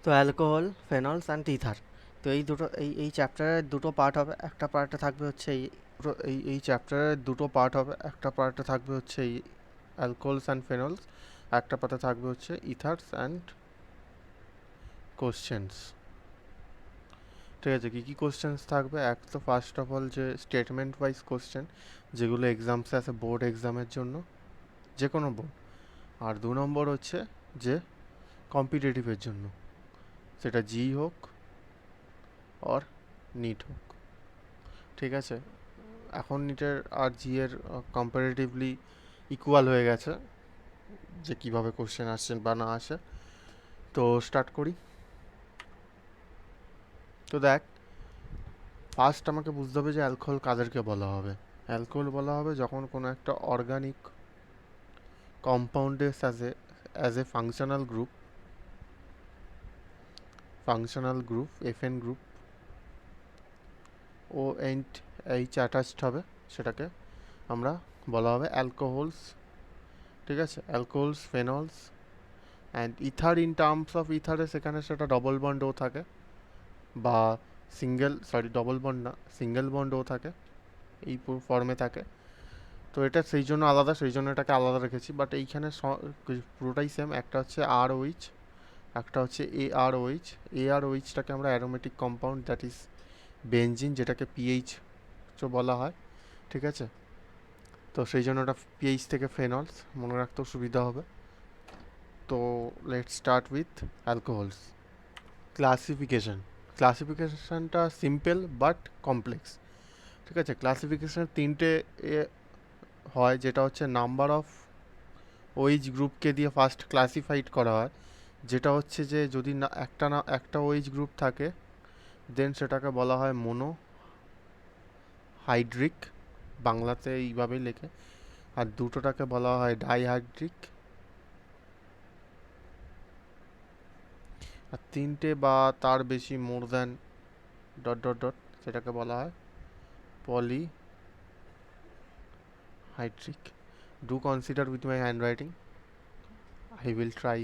তো alcohol, phenols and ether. তো এই দুটো এই চ্যাপ্টারের দুটো পার্ট হবে। একটা পার্টে থাকবে হচ্ছে এই চ্যাপ্টারের দুটো পার্ট হবে। একটা পার্টে থাকবে হচ্ছে এই অ্যালকোহলস অ্যান্ড ফেনলস, একটা পার্টে থাকবে হচ্ছে ইথার্স অ্যান্ড কোশ্চেন্স। ঠিক আছে, কী কী কোশ্চেন্স থাকবে? এক তো ফার্স্ট অফ অল যে স্টেটমেন্ট ওয়াইজ কোশ্চেন, যেগুলো এক্সামসে আসে বোর্ড এক্সামের জন্য, যে কোনো বোর্ড। আর 2 নম্বর হচ্ছে যে কম্পিটিটিভের জন্য, সেটা জি হোক আর নিট হোক। ঠিক আছে, এখন নিটের আর জি এর কম্পারেটিভলি ইকুয়াল হয়ে গেছে, যে কিভাবে কোশ্চেন আসছে বা না আসে। তো স্টার্ট করি। তো দেখ, ফার্স্ট আমাকে বুঝতে হবে যে অ্যালকোহল কাদেরকে বলা হবে। অ্যালকোহল বলা হবে যখন কোনো একটা অর্গানিক কম্পাউন্ডের অ্যাজ এ ফাংশনাল গ্রুপ এফএন গ্রুপ ও এন্ড এইচ অ্যাটাচড হবে, সেটাকে আমরা বলা হবে অ্যালকোহলস। ঠিক আছে, alcohols, phenols and ether. In terms of ইথারে সেখানে সেটা ডবল বন্ড ও থাকে, বা ডবল বন্ড না, সিঙ্গেল বন্ড ও থাকে, এই ফর্মে থাকে। তো এটা সেই জন্য আলাদা, সেই জন্য এটাকে আলাদা রেখেছি। বাট এইখানে পুরোটাই সেম। একটা হচ্ছে আর ওইচ, একটা হচ্ছে এ আর ওইচ। এ আর ওইচটাকে আমরা aromatic compound, that is benzene, যেটাকে পিএইচ বলা হয়। ঠিক আছে, তো সেই জন্য ওটা পিএইচ থেকে ফেনলস, মনে রাখতেও সুবিধা হবে। তো লেটস স্টার্ট উইথ অ্যালকোহলস। ক্লাসিফিকেশনটা সিম্পল বাট কমপ্লেক্স। ঠিক আছে, ক্লাসিফিকেশনের 3টে হয়, যেটা হচ্ছে নাম্বার অফ ওইচ গ্রুপকে দিয়ে ফার্স্ট ক্লাসিফাইড করা হয়। যেটা হচ্ছে যে যদি একটা ওইচ গ্রুপ থাকে, দেন সেটাকে বলা হয় মোনো হাইড্রিক, বাংলাতে এইভাবেই লেখে। আর দুটোটাকে বলা হয় ডাইহাইড্রিক। আর 3টে বা তার বেশি, more than dot dot dot, সেটাকে বলা হয় polyhydric. Do consider with my handwriting. I will try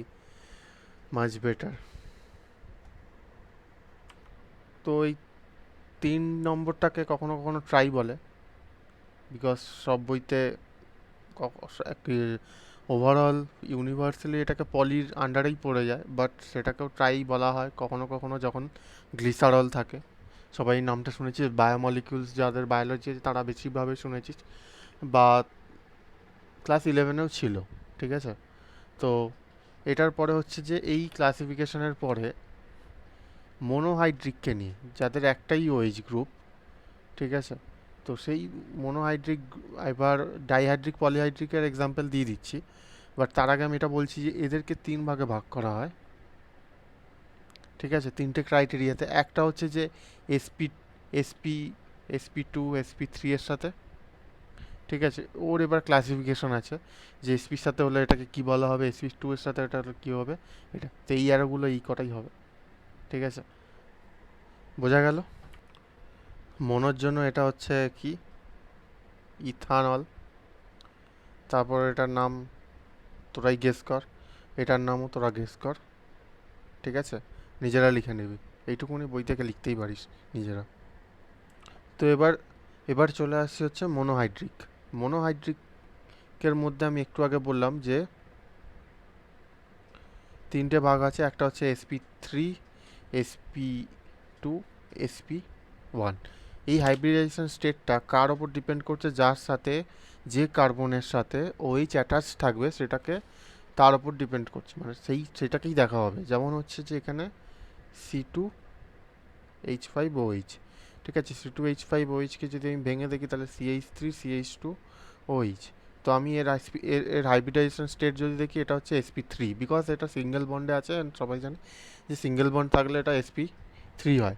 much better. তো এই 3 নম্বরটাকে কখনো কখনো ট্রাই বলে, বিকজ সব বইতে ওভারঅল ইউনিভার্সালি এটাকে পলির আন্ডারেই পড়ে যায়। বাট সেটাকেও ট্রাই বলা হয় কখনো কখনো, যখন গ্লিসারল থাকে। সবাই নামটা শুনেছিস, বায়োমলিকিউলস যাদের বায়োলজি আছে তারা বেশিভাবে শুনেছিস, বা ক্লাস 11এও ছিল। ঠিক আছে, তো এটার পরে হচ্ছে যে এই ক্লাসিফিকেশনের পরে মোনোহাইড্রিককে নিয়ে, যাদের একটাই ওএইচ গ্রুপ। ঠিক আছে, তো সেই মোনোহাইড্রিক, এবার ডাইহাইড্রিক পলিহাইড্রিকের এক্সাম্পল দিয়ে দিচ্ছি। বাট তার আগে আমি এটা বলছি যে এদেরকে 3 ভাগে ভাগ করা হয়। ঠিক আছে, 3টে ক্রাইটেরিয়াতে। একটা হচ্ছে যে এসপি এসপি SP2 SP3 এর সাথে। ঠিক আছে, ওর এবার ক্লাসিফিকেশন আছে, যে এসপির সাথে হলে এটাকে কি বলা হবে, SP2 এর সাথে এটা হলে কী হবে। এটা তো এই অ্যারোগুলো এই কটাই হবে। ঠিক আছে, বোঝা গেল? মনোর জন্য এটা হচ্ছে কি, ইথানল। তারপর এটার নাম তোরাই গেস কর, এটার নামও তোরা গেস কর। ঠিক আছে, নিজেরা লিখে নিবি, এইটুকুনি বই থেকে লিখতেই পারিস নিজেরা। তো এবার চলে আসছি হচ্ছে মোনোহাইড্রিক। মোনোহাইড্রিকের মধ্যে আমি একটু আগে বললাম যে 3টে ভাগ আছে। একটা হচ্ছে SP3, SP2, SP1। এই হাইব্রিডাইজেশন স্টেটটা কার ওপর ডিপেন্ড করছে? যার সাথে যে কার্বনের সাথে OH অ্যাটাচ থাকবে সেটাকে, তার ওপর ডিপেন্ড করছে, মানে সেটাকেই দেখা হবে। যেমন হচ্ছে যে এখানে C2H5OH। ঠিক আছে, C2H5OHকে যদি আমি ভেঙে দেখি, তাহলে CH3CH2OH। তো আমি এর হাইব্রিডাইজেশন স্টেট যদি দেখি, এটা হচ্ছে SP3, বিকজ এটা সিঙ্গেল বন্ডে আছে। অ্যান্ড সবাই জানে যে সিঙ্গেল বন্ড থাকলে এটা SP3 হয়।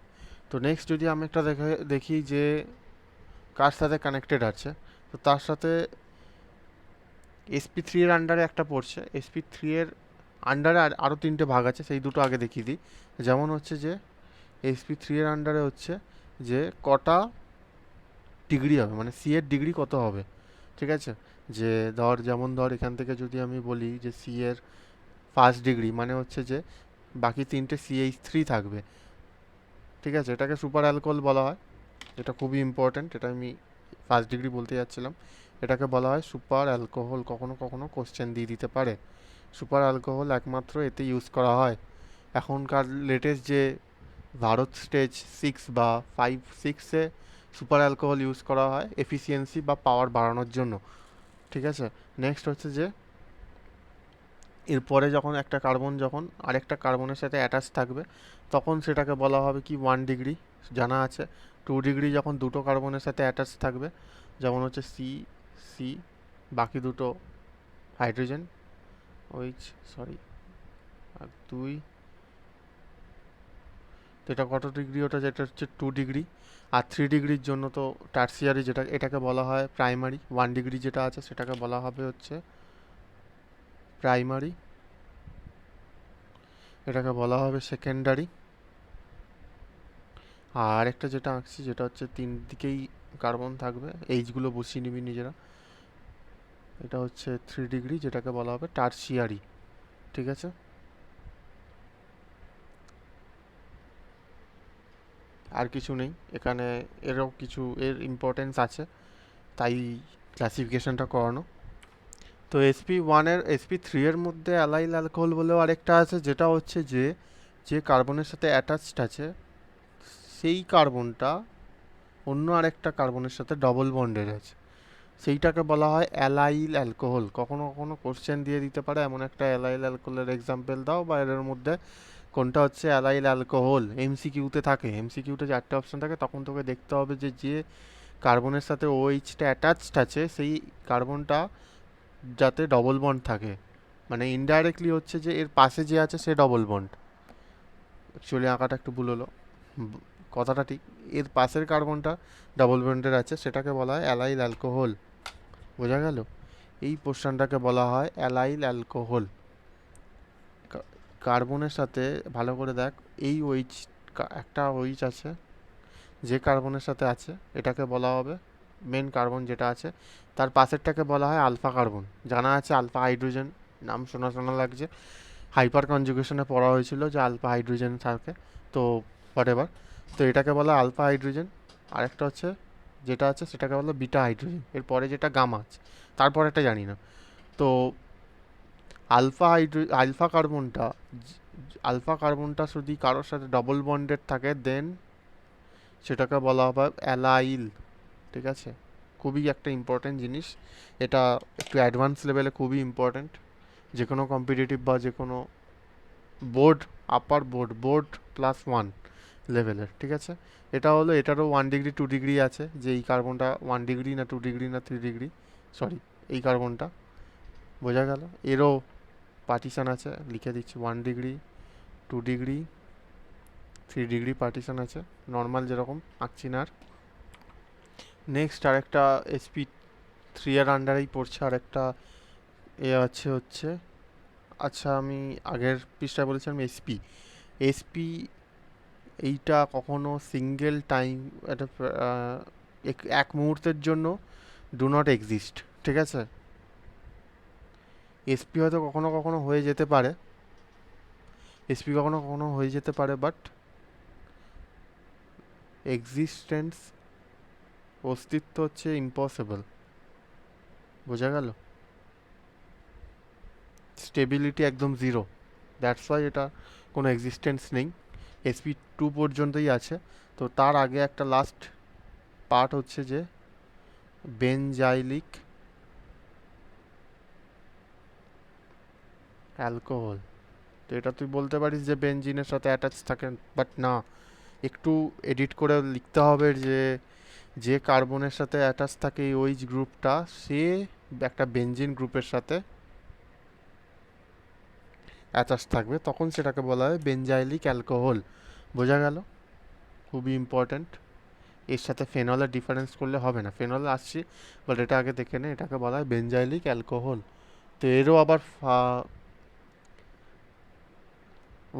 তো নেক্সট যদি আমি একটা দেখি যে কার সাথে কানেক্টেড আছে, তো তার সাথে SP3 এর আন্ডারে একটা পড়ছে। SP3 এর আন্ডারে আরও 3টে ভাগ আছে, সেই দুটো আগে দেখিয়ে দিই। যেমন হচ্ছে যে SP3 এর আন্ডারে হচ্ছে যে কটা ডিগ্রি হবে, মানে সি এর ডিগ্রি কত হবে। ঠিক আছে, যে যেমন ধর এখান থেকে যদি আমি বলি যে সি এর ফার্স্ট ডিগ্রি মানে হচ্ছে যে বাকি তিনটে CH3 থাকবে, ঠিক আছে? এটাকে সুপার অ্যালকোহল বলা হয়। এটা খুবই ইম্পর্ট্যান্ট, এটা আমি ফার্স্ট ডিগ্রি বলতে যাচ্ছিলাম। এটাকে বলা হয় সুপার অ্যালকোহল, কখনো কখনো কোশ্চেন দিয়ে দিতে পারে। সুপার অ্যালকোহল একমাত্র এতে ইউজ করা হয়। এখনকার লেটেস্ট যে ভারত স্টেজ 6 বা 5, 6-এ সুপার অ্যালকোহল ইউজ করা হয় এফিসিয়েন্সি বা পাওয়ার বাড়ানোর জন্য, ঠিক আছে? নেক্সট হচ্ছে যে এরপরে যখন একটা কার্বন যখন আরেকটা কার্বনের সাথে অ্যাটাচ থাকবে, তখন সেটাকে বলা হবে কি 1 ডিগ্রি, জানা আছে। 2 ডিগ্রি যখন দুটো কার্বনের সাথে অ্যাটাচ থাকবে, যেমন হচ্ছে সি সি, বাকি দুটো হাইড্রোজেন, ওইচ, সরি, আর 2, তো এটা কত ডিগ্রি ওটা, যেটা হচ্ছে 2 ডিগ্রি। আর 3 ডিগ্রির জন্য তো টার্সিয়ারি, যেটা এটাকে বলা হয় প্রাইমারি। 1 ডিগ্রি যেটা আছে সেটাকে বলা হবে হচ্ছে প্রাইমারি, এটাকে বলা হবে সেকেন্ডারি। আর একটা যেটা আঁকছি যেটা হচ্ছে 3 দিকেই কার্বন থাকবে, এইচগুলো বসিয়ে নিবি নিজেরা, এটা হচ্ছে 3 ডিগ্রি, যেটাকে বলা হবে টার্সিয়ারি, ঠিক আছে? আর কিছু নেই এখানে, এরও কিছু এর ইম্পর্টেন্স আছে, তাই ক্লাসিফিকেশনটা করানো। তো SP1 এর SP3 এর মধ্যে অ্যালাইল অ্যালকোহল বলেও আরেকটা আছে, যেটা হচ্ছে যে যে কার্বনের সাথে অ্যাটাচড আছে সেই কার্বনটা অন্য আরেকটা কার্বনের সাথে ডবল বন্ডেড আছে, সেইটাকে বলা হয় অ্যালাইল অ্যালকোহল। কখনো কখনো কোশ্চেন দিয়ে দিতে পারে এমন একটা অ্যালাইল অ্যালকোহলের এক্সাম্পল দাও, বা এর মধ্যে কোনটা হচ্ছে অ্যালাইল অ্যালকোহল। এমসিকিউতে থাকে, এমসিকিউতে 4টে অপশন থাকে, তখন তোকে দেখতে হবে যে যে কার্বনের সাথে OH-টা অ্যাটাচড আছে সেই কার্বনটা যাতে ডবল বন্ড থাকে, মানে ইনডাইরেক্টলি হচ্ছে যে এর পাশে যে আছে সে ডবল বন্ড। অ্যাকচুয়ালি আঁকাটা একটু ভুল হলো, ব- কথাটা ঠিক, এর পাশের কার্বনটা ডবল বন্ডের আছে, সেটাকে বলা হয় অ্যালাইল অ্যালকোহল। বোঝা গেল? এই পোর্শনটাকে বলা হয় অ্যালাইল অ্যালকোহল। কার্বনের সাথে ভালো করে দেখ, এই ওইচ, একটা ওইচ আছে যে কার্বনের সাথে আছে, এটাকে বলা হবে মেন কার্বন যেটা আছে, তার পাশেরটাকে বলা হয় আলফা কার্বন। জানা আছে আলফা হাইড্রোজেন, নাম শোনা শোনা লাগছে, হাইপার কনজুগেশনে পড়া হয়েছিল যে আলফা হাইড্রোজেন থাকে, তো হোয়াটএভার। তো এটাকে বলা আলফা হাইড্রোজেন। আরেকটা হচ্ছে যেটা আছে সেটাকে বলা বিটা হাইড্রোজেন, এরপরে যেটা গামা আছে, তারপর একটা জানি না। তো আলফা কার্বনটা, আলফা কার্বনটা যদি কারোর সাথে ডবল বন্ডেড থাকে দেন সেটাকে বলা হবে অ্যালাইল, ঠিক আছে? খুবই একটা ইম্পর্টেন্ট জিনিস, এটা একটু অ্যাডভান্স লেভেলে খুবই ইম্পর্টেন্ট, যে কোনো কম্পিটিটিভ বা যে কোনো বোর্ড, আপার বোর্ড, বোর্ড+1 লেভেলের, ঠিক আছে? এটা হলো, এটারও 1 ডিগ্রি 2 ডিগ্রি আছে, যে এই কার্বনটা 1 ডিগ্রি না 2 ডিগ্রি না 3 ডিগ্রি, সরি, এই কার্বনটা, বোঝা গেল? এরও পার্টিশন আছে, লিখে দিচ্ছি, 1 ডিগ্রি, 2 ডিগ্রি, 3 ডিগ্রি পার্টিশন আছে, নর্মাল যেরকম আঁকছি না আর। নেক্সট আরেকটা SP3 এর আন্ডারেই পড়ছে আরেকটা এ আছে হচ্ছে, আচ্ছা আমি আগের পৃষ্ঠায় বলেছিলাম এসপি। এসপি এইটা কখনো সিঙ্গেল টাইম, এটা এক মুহূর্তের জন্য ডু নট এক্সিস্ট, ঠিক আছে? এসপি হয়তো কখনো কখনো হয়ে যেতে পারে, এসপি কখনো কখনো হয়ে যেতে পারে, বাট এক্সিস্টেন্স, অস্তিত্ব হচ্ছে ইম্পসিবল। বোঝা গেল? স্টেবিলিটি একদম জিরো, দ্যাটস ওয়াই এটা কোনো এক্সিস্টেন্স নেই। SP2 পর্যন্তই আছে। তো তার আগে একটা লাস্ট পার্ট হচ্ছে যে বেনজাইলিক অ্যালকোহল। তো এটা তুই বলতে পারিস যে বেনজিনের সাথে অ্যাটাচ থাকে, বাট না, একটু এডিট করে লিখতে হবে যে যে কার্বনের সাথে অ্যাটাচ থাকে এই ওইচ গ্রুপটা, সে একটা বেনজিন গ্রুপের সাথে অ্যাটাচ থাকবে, তখন সেটাকে বলা হয় বেনজাইলিক অ্যালকোহল। বোঝা গেল? খুবই ইম্পর্ট্যান্ট। এর সাথে ফেনলের ডিফারেন্স করলে হবে না, ফেনল আসছি, বাট এটা আগে দেখে নে, এটাকে বলা হয় বেনজাইলিক অ্যালকোহল। তো এরও আবার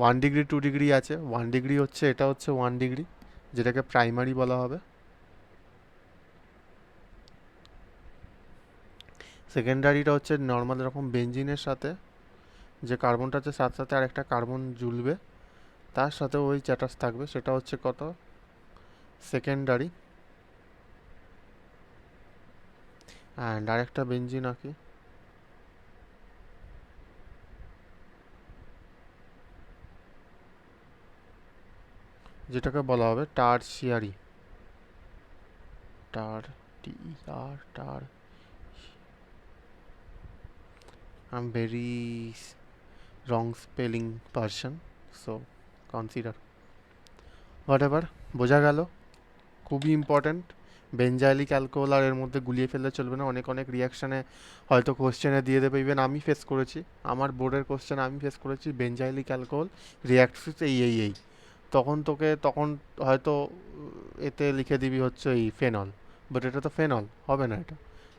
1 ডিগ্রি 2 ডিগ্রি আছে। 1 ডিগ্রি হচ্ছে, এটা হচ্ছে 1 ডিগ্রি, যেটাকে প্রাইমারি বলা হবে। সেকেন্ডারিটা হচ্ছে নর্মাল এরকম বেঞ্জিনের সাথে যে কার্বনটা আছে সাথে সাথে আরেকটা কার্বন জুড়বে, তার সাথে ওই অ্যাটাচ থাকবে, সেটা হচ্ছে কত, সেকেন্ডারি। অ্যান্ড আরেকটা বেঞ্জিন আঁকি, যেটাকে বলা হবে টারশিয়ারি, টার, টি আর টার। I am very wrong spelling person, so consider what ever. বোঝা গেল, খুবই ইম্পর্ট্যান্ট। বেঞ্জাইলিক অ্যালকোহল আর এর মধ্যে গুলিয়ে ফেললে চলবে না, অনেক অনেক রিয়াকশানে হয়তো কোশ্চেনে দিয়ে দেবে, ইভেন আমি ফেস করেছি, আমার বোর্ডের কোশ্চেন আমি ফেস করেছি, বেঞ্জাইলিক অ্যালকোহল রিয়াক্টস উইথ এই, তখন হয়তো এতে লিখে দিবি হচ্ছে এই ফেনল, বাট এটা তো ফেনল হবে না, এটা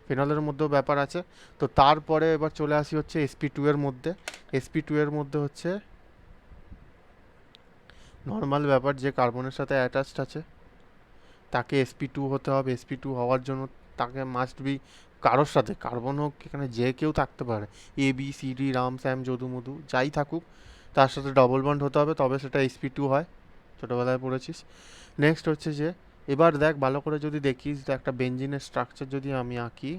ফেনলের মধ্যেও ব্যাপার আছে। তো তারপরে এবার চলে আসি হচ্ছে sp2 এর মধ্যে। sp2 এর মধ্যে হচ্ছে নর্মাল ব্যাপার, যে কার্বনের সাথে অ্যাটাচড আছে তাকে sp2 হতে হবে। sp2 হওয়ার জন্য তাকে মাস্ট বি কারোর সাথে, কার্বন হোক এখানে যে কেউ থাকতে পারে, A B C D Ram Sam Jadu Madhu যাই থাকুক, তার সাথে ডবল বন্ড হতে হবে, তবে সেটা sp2 হয়, ছোটোবেলায় পড়েছিস। নেক্সট হচ্ছে যে, এবার দেখ ভালো করে যদি দেখিস, যে একটা বেঞ্জিনের স্ট্রাকচার যদি আমি আঁকি,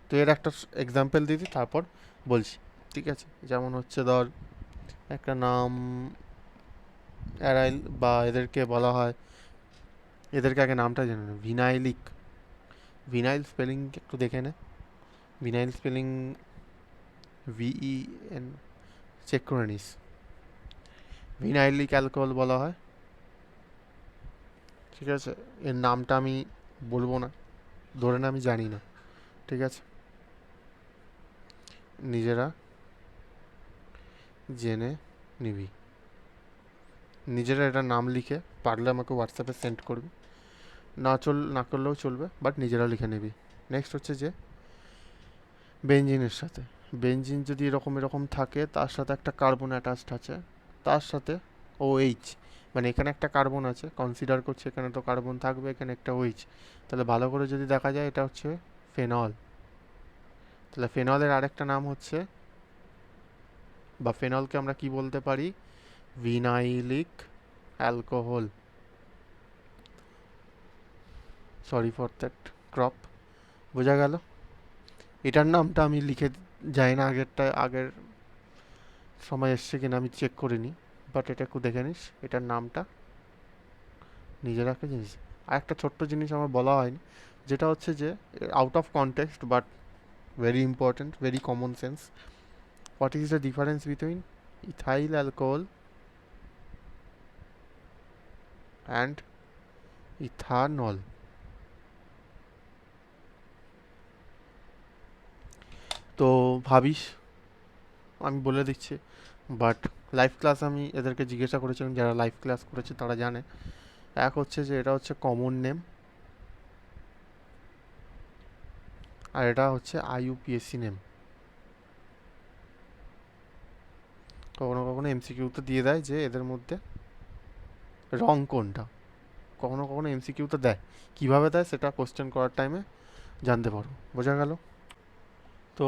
তো এর একটা এক্সাম্পল দিবি, তারপর বলছি, ঠিক আছে? যেমন হচ্ছে ধর একটা নাম অ্যারাইল, বা এদেরকে বলা হয়, এদেরকে আগে নামটা জেনে নে, ভিনাইলিক। ভিনাইল স্পেলিং একটু দেখে নে, ভিনাইল স্পেলিং VEN, চেক করে নিস। ভিনাইলিক অ্যালকোহল বলা হয়, ঠিক আছে? এর নামটা আমি বলবো না, ধরে না আমি জানি না, ঠিক আছে? নিজেরা জেনে নিবি, নিজেরা এটা নাম লিখে পারলে আমাকে হোয়াটসঅ্যাপে সেন্ড করবি, না করলেও চলবে, বাট নিজেরা লিখে নিবি। নেক্সট হচ্ছে যে বেঞ্জিনের সাথে, বেঞ্জিন যদি এরকম এরকম থাকে, তার সাথে একটা কার্বন অ্যাটাচড আছে, তার সাথে OH, মানে এখানে একটা কার্বন আছে, কনসিডার করছে এখানে তো কার্বন থাকবে, এখানে একটা OH, তাহলে ভালো করে যদি দেখা যায় এটা হচ্ছে ফেনল। তাহলে ফেনলের আরেকটা নাম হচ্ছে, বা ফেনলকে আমরা কি বলতে পারি, vinylic alcohol. Sorry for that crop. বোঝা গেল? এটার নামটা আমি লিখে যাই না, আগের সময় এসছে কিনা আমি চেক করিনি, বাট এটা একটু দেখে নিস, এটার নামটা নিজের একটা জিনিস। আর একটা ছোট্ট জিনিস আমার বলা হয়নি, যেটা হচ্ছে যে out of context but very important, very common sense. What is the difference between ethyl alcohol and ethanol? তো ভাবিস, আমি বলে দিচ্ছি, বাট লাইভ ক্লাস আমি এদেরকে জিজ্ঞাসা করেছিলাম, যারা লাইভ ক্লাস করেছে তারা জানে। এক হচ্ছে যে এটা হচ্ছে কমন নেম, আর এটা হচ্ছে IUPAC নেম। কখনো কখনো MCQতে দিয়ে দেয় যে এদের মধ্যে রং কোনটা, কখনো কখনো MCQতে দেয়, কিভাবে দেয় সেটা কোশ্চেন করার টাইমে জানতে পারো। বোঝা গেল? তো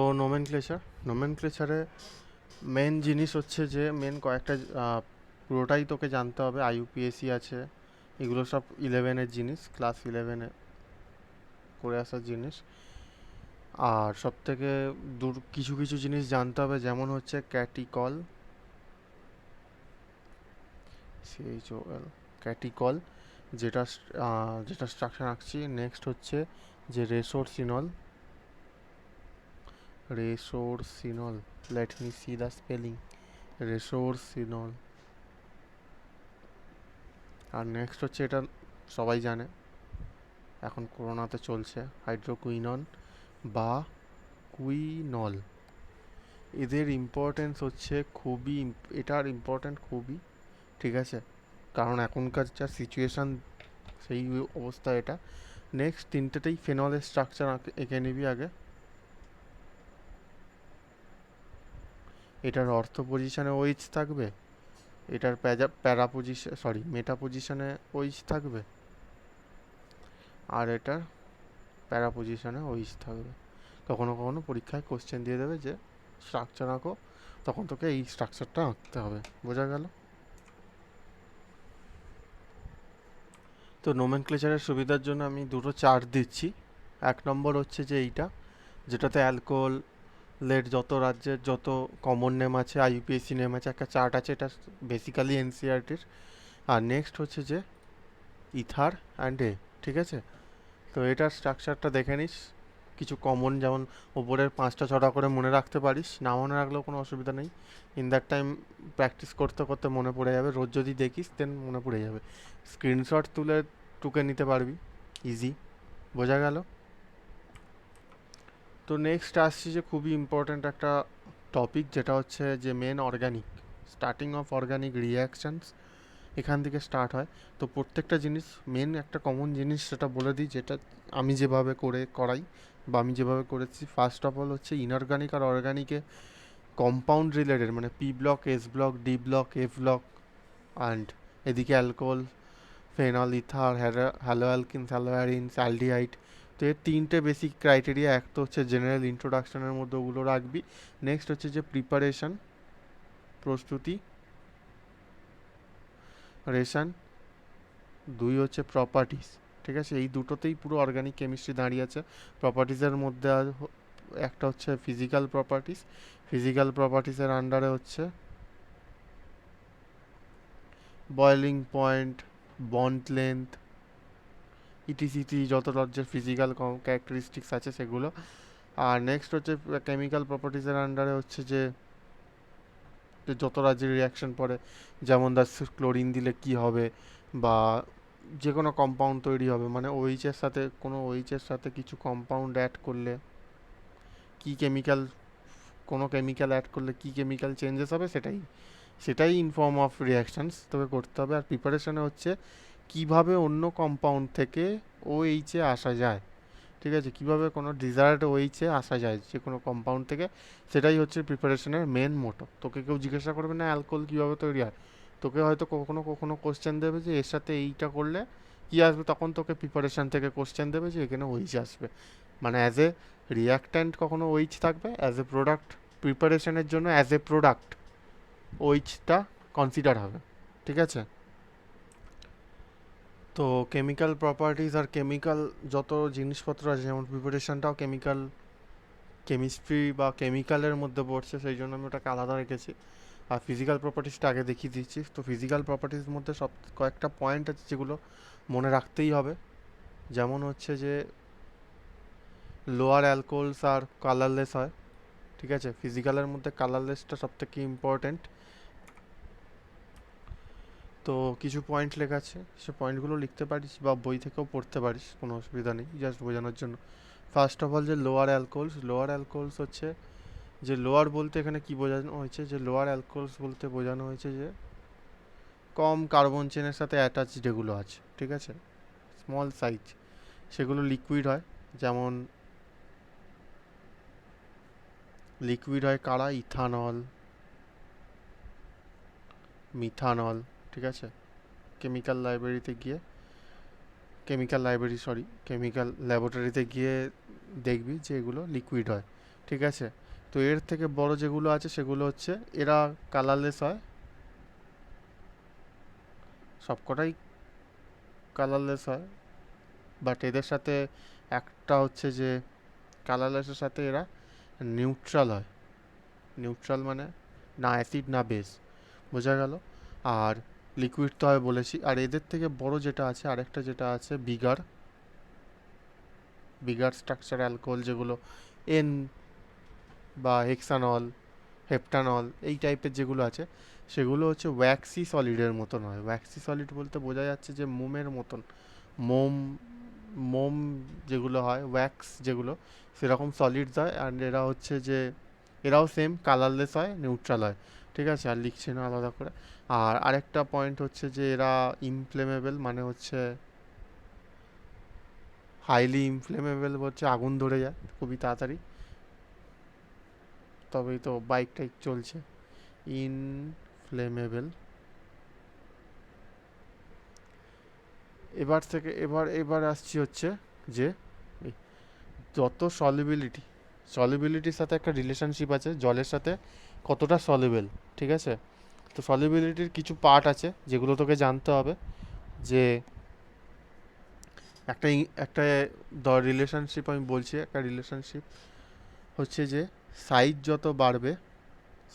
নোমেনক্লেচারে মেন জিনিস হচ্ছে যে, মেন কয়েকটা পুরোটাই তোকে জানতে হবে। IUPAC আছে, এগুলো সব 11-এর জিনিস, ক্লাস 11-এ করে আসার জিনিস। আর সব থেকে কিছু কিছু জিনিস জানতে হবে, যেমন হচ্ছে ক্যাটিকল, CHOL, ক্যাটিকল, যেটা যেটা স্ট্রাকচার আঁকছি। নেক্সট হচ্ছে যে resorcinol, let me see the spelling, resorcinol. আর নেক্সট হচ্ছে, এটা সবাই জানে, এখন করোনাতে চলছে, হাইড্রোকুইনন বা কুইনল। এদের ইম্পর্টেন্স হচ্ছে খুবই, এটার ইম্পর্টেন্ট খুবই, ঠিক আছে? কারণ এখনকার যা সিচুয়েশান, সেই অবস্থা এটা। নেক্সট তিনটেতেই ফেনলের স্ট্রাকচার এঁকে নিবি আগে। এটার অর্থ পজিশনে OH থাকবে, এটার প্যারা পজিশন, মেটা পজিশনে OH থাকবে, আর এটার প্যারা পজিশনে OH থাকবে। কখনো কখনো পরীক্ষায় কোশ্চেন দিয়ে দেবে যে স্ট্রাকচার আঁকো, তখন তোকে এই স্ট্রাকচারটা আঁকতে হবে। বোঝা গেল? তো নোমেনক্লেচারের সুবিধার জন্য আমি দুটো চার্ট দিচ্ছি। এক নম্বর হচ্ছে যে এইটা, যেটাতে অ্যালকোহলের যত রাজ্যের যত কমন নেম আছে, আইইউপিএসি নেম আছে, একটা চার্ট আছে, এটা বেসিক্যালি এনসিইআরটির। আর নেক্সট হচ্ছে যে ইথার অ্যান্ড এ, ঠিক আছে? তো এটার স্ট্রাকচারটা দেখে নিস, কিছু কমন যেমন ওপরের 5টা 6টা করে মনে রাখতে পারিস, না মনে রাখলেও কোনো অসুবিধা নেই। ইন দ্যাট টাইম প্র্যাকটিস করতে করতে মনে পড়ে যাবে, রোজ যদি দেখিস দেন মনে পড়ে যাবে। স্ক্রিনশট তুলে টুকে নিতে পারবি ইজি। বোঝা গেল? তো নেক্সট আসছি যে খুবই ইম্পর্ট্যান্ট একটা টপিক, যেটা হচ্ছে যে main organic, starting of organic reactions এখান থেকে স্টার্ট হয়। তো প্রত্যেকটা জিনিস মেন একটা কমন জিনিস সেটা বলে দিই, যেটা আমি যেভাবে করাই বা আমি যেভাবে করেছি। ফার্স্ট অফ অল হচ্ছে ইনঅর্গানিক আর অর্গানিকে কম্পাউন্ড রিলেটেড, মানে P block, S block, D block, F block, and এদিকে alcohol, phenol, ether, haloalkanes, haloarenes, aldehyde. তো এর তিনটে বেসিক ক্রাইটেরিয়া। এক তো হচ্ছে জেনারেল ইন্ট্রোডাকশনের মধ্যে ওগুলো রাখবি। নেক্সট হচ্ছে যে প্রিপারেশন, প্রস্তুতি, রেশন, দুই হচ্ছে প্রপার্টিস। ঠিক আছে, এই দুটোতেই পুরো অর্গানিক কেমিস্ট্রি দাঁড়িয়ে আছে। প্রপার্টিসের মধ্যে একটা হচ্ছে ফিজিক্যাল প্রপার্টিস, ফিজিক্যাল প্রপার্টিসের আন্ডারে হচ্ছে বয়েলিং পয়েন্ট, বন্ড লেন্থ, ইটিসিটি, যত রাজ্যের ফিজিক্যাল ক্যারেক্টারিস্টিক্স আছে সেগুলো। আর নেক্সট হচ্ছে কেমিক্যাল প্রপার্টিসের আন্ডারে হচ্ছে যে যত রাজ্যের রিয়াকশন পড়ে, যেমন ক্লোরিন দিলে কি হবে, বা যে কোনো কম্পাউন্ড তৈরি হবে, মানে ওইচের সাথে কোনো ওইচের সাথে কিছু কম্পাউন্ড অ্যাড করলে কি কেমিক্যাল, কোনো কেমিক্যাল অ্যাড করলে কি কেমিক্যাল চেঞ্জেস হবে, সেটাই সেটাই ইন ফর্ম অফ রিয়াকশানস তোকে করতে হবে। আর প্রিপারেশনে হচ্ছে কিভাবে অন্য কম্পাউন্ড থেকে ওইচে আসা যায়, ঠিক আছে, কিভাবে কোনো ডিজায়ার্ড ওইচে আসা যায় যে কোনো কম্পাউন্ড থেকে, সেটাই হচ্ছে প্রিপারেশনের মেন মোটো। তোকে কেউ জিজ্ঞাসা করবে না অ্যালকোহল কীভাবে তৈরি হয়, তোকে হয়তো কখনো কখনো কোশ্চেন দেবে যে এর সাথে এইটা করলে কী আসবে, তখন তোকে প্রিপারেশন থেকে কোশ্চেন দেবে যে এখানে ওইচ আসবে। মানে অ্যাজ এ রিয়াক্ট্যান্ট কখনো ওইচ থাকবে, অ্যাজ এ প্রোডাক্ট প্রিপারেশনের জন্য অ্যাজ এ প্রোডাক্ট ওইচটা কনসিডার হবে। ঠিক আছে? তো কেমিক্যাল প্রপার্টিজ আর কেমিক্যাল যত জিনিসপত্র আছে, যেমন প্রিপারেশনটাও কেমিক্যাল কেমিস্ট্রি বা কেমিক্যালের মধ্যে পড়ছে, সেই জন্য আমি ওটাকে আলাদা রেখেছি। আর ফিজিক্যাল প্রপার্টিসটা আগে দেখিয়ে দিচ্ছি। তো ফিজিক্যাল প্রপার্টির মধ্যে সব কয়েকটা পয়েন্ট আছে যেগুলো মনে রাখতেই হবে। যেমন হচ্ছে যে লোয়ার অ্যালকোহলস আর কালারলেস হয়, ঠিক আছে? ফিজিক্যালের মধ্যে কালারলেসটা সব থেকে ইম্পর্ট্যান্ট। তো কিছু পয়েন্ট লেখা আছে, সে পয়েন্টগুলো লিখতে পারিস বা বই থেকেও পড়তে পারিস, কোনো অসুবিধা নেই, জাস্ট বোঝানোর জন্য। ফার্স্ট অফ অল যে লোয়ার অ্যালকোহলস হচ্ছে যে, লোয়ার বলতে এখানে কি বোঝানো হয়েছে, যে লোয়ার অ্যালকোহলস বলতে বোঝানো হয়েছে যে কম কার্বন চেনের সাথে অ্যাটাচ যেগুলো আছে, ঠিক আছে, স্মল সাইজ, সেগুলো লিকুইড হয়। যেমন লিকুইড হয় কারা, ইথানল, মিথানল, ঠিক আছে? কেমিক্যাল লাইব্রেরিতে গিয়ে কেমিক্যাল ল্যাবরেটরিতে গিয়ে দেখবি যে এগুলো লিকুইড হয়, ঠিক আছে? তো এর থেকে বড় যেগুলো আছে সেগুলো হচ্ছে, এরা কালারলেস হয়, সবকটাই কালারলেস হয়, বাট এদের সাথে একটা হচ্ছে যে কালারলেসের সাথে এরা নিউট্রাল হয়। নিউট্রাল মানে না অ্যাসিড না বেস। বোঝা গেল? আর লিকুইড তো হয় বলেছি। আর এদের থেকে বড় যেটা আছে, আরেকটা যেটা আছে বিগার স্ট্রাকচার অ্যালকোহল, যেগুলো এন বা হেক্সানল, হেপটানল, এই টাইপের যেগুলো আছে, সেগুলো হচ্ছে ওয়্যাক্সি সলিডের মতন হয়। ওয়্যাক্সি সলিড বলতে বোঝা যাচ্ছে যে মোমের মতন, মোম মোম যেগুলো হয়, ওয়্যাক্স যেগুলো, সেরকম সলিডস হয়। আর এরা হচ্ছে যে এরাও সেম কালারলেস হয়, নিউট্রাল হয়, ঠিক আছে? আর লিখছে না আলাদা করে। আর আরেকটা পয়েন্ট হচ্ছে যে এরা ইনফ্লেমেবল, মানে হচ্ছে হাইলি ইনফ্লেমেবল, হচ্ছে আগুন ধরে যায় খুবই তাড়াতাড়ি, তবেই তো বাইক টাইক চলছে। ইনফ্লেমেবল। এবার আসছি হচ্ছে যে যত সলিবিলিটির সাথে একটা রিলেশনশিপ আছে জলের সাথে, কতটা সলিউবল, ঠিক আছে? তো সলিউবিলিটির কিছু পার্ট আছে যেগুলো তোকে জানতে হবে, যে একটা রিলেশনশিপ আমি বলছি, একটা রিলেশনশিপ হচ্ছে যে সাইজ যত বাড়বে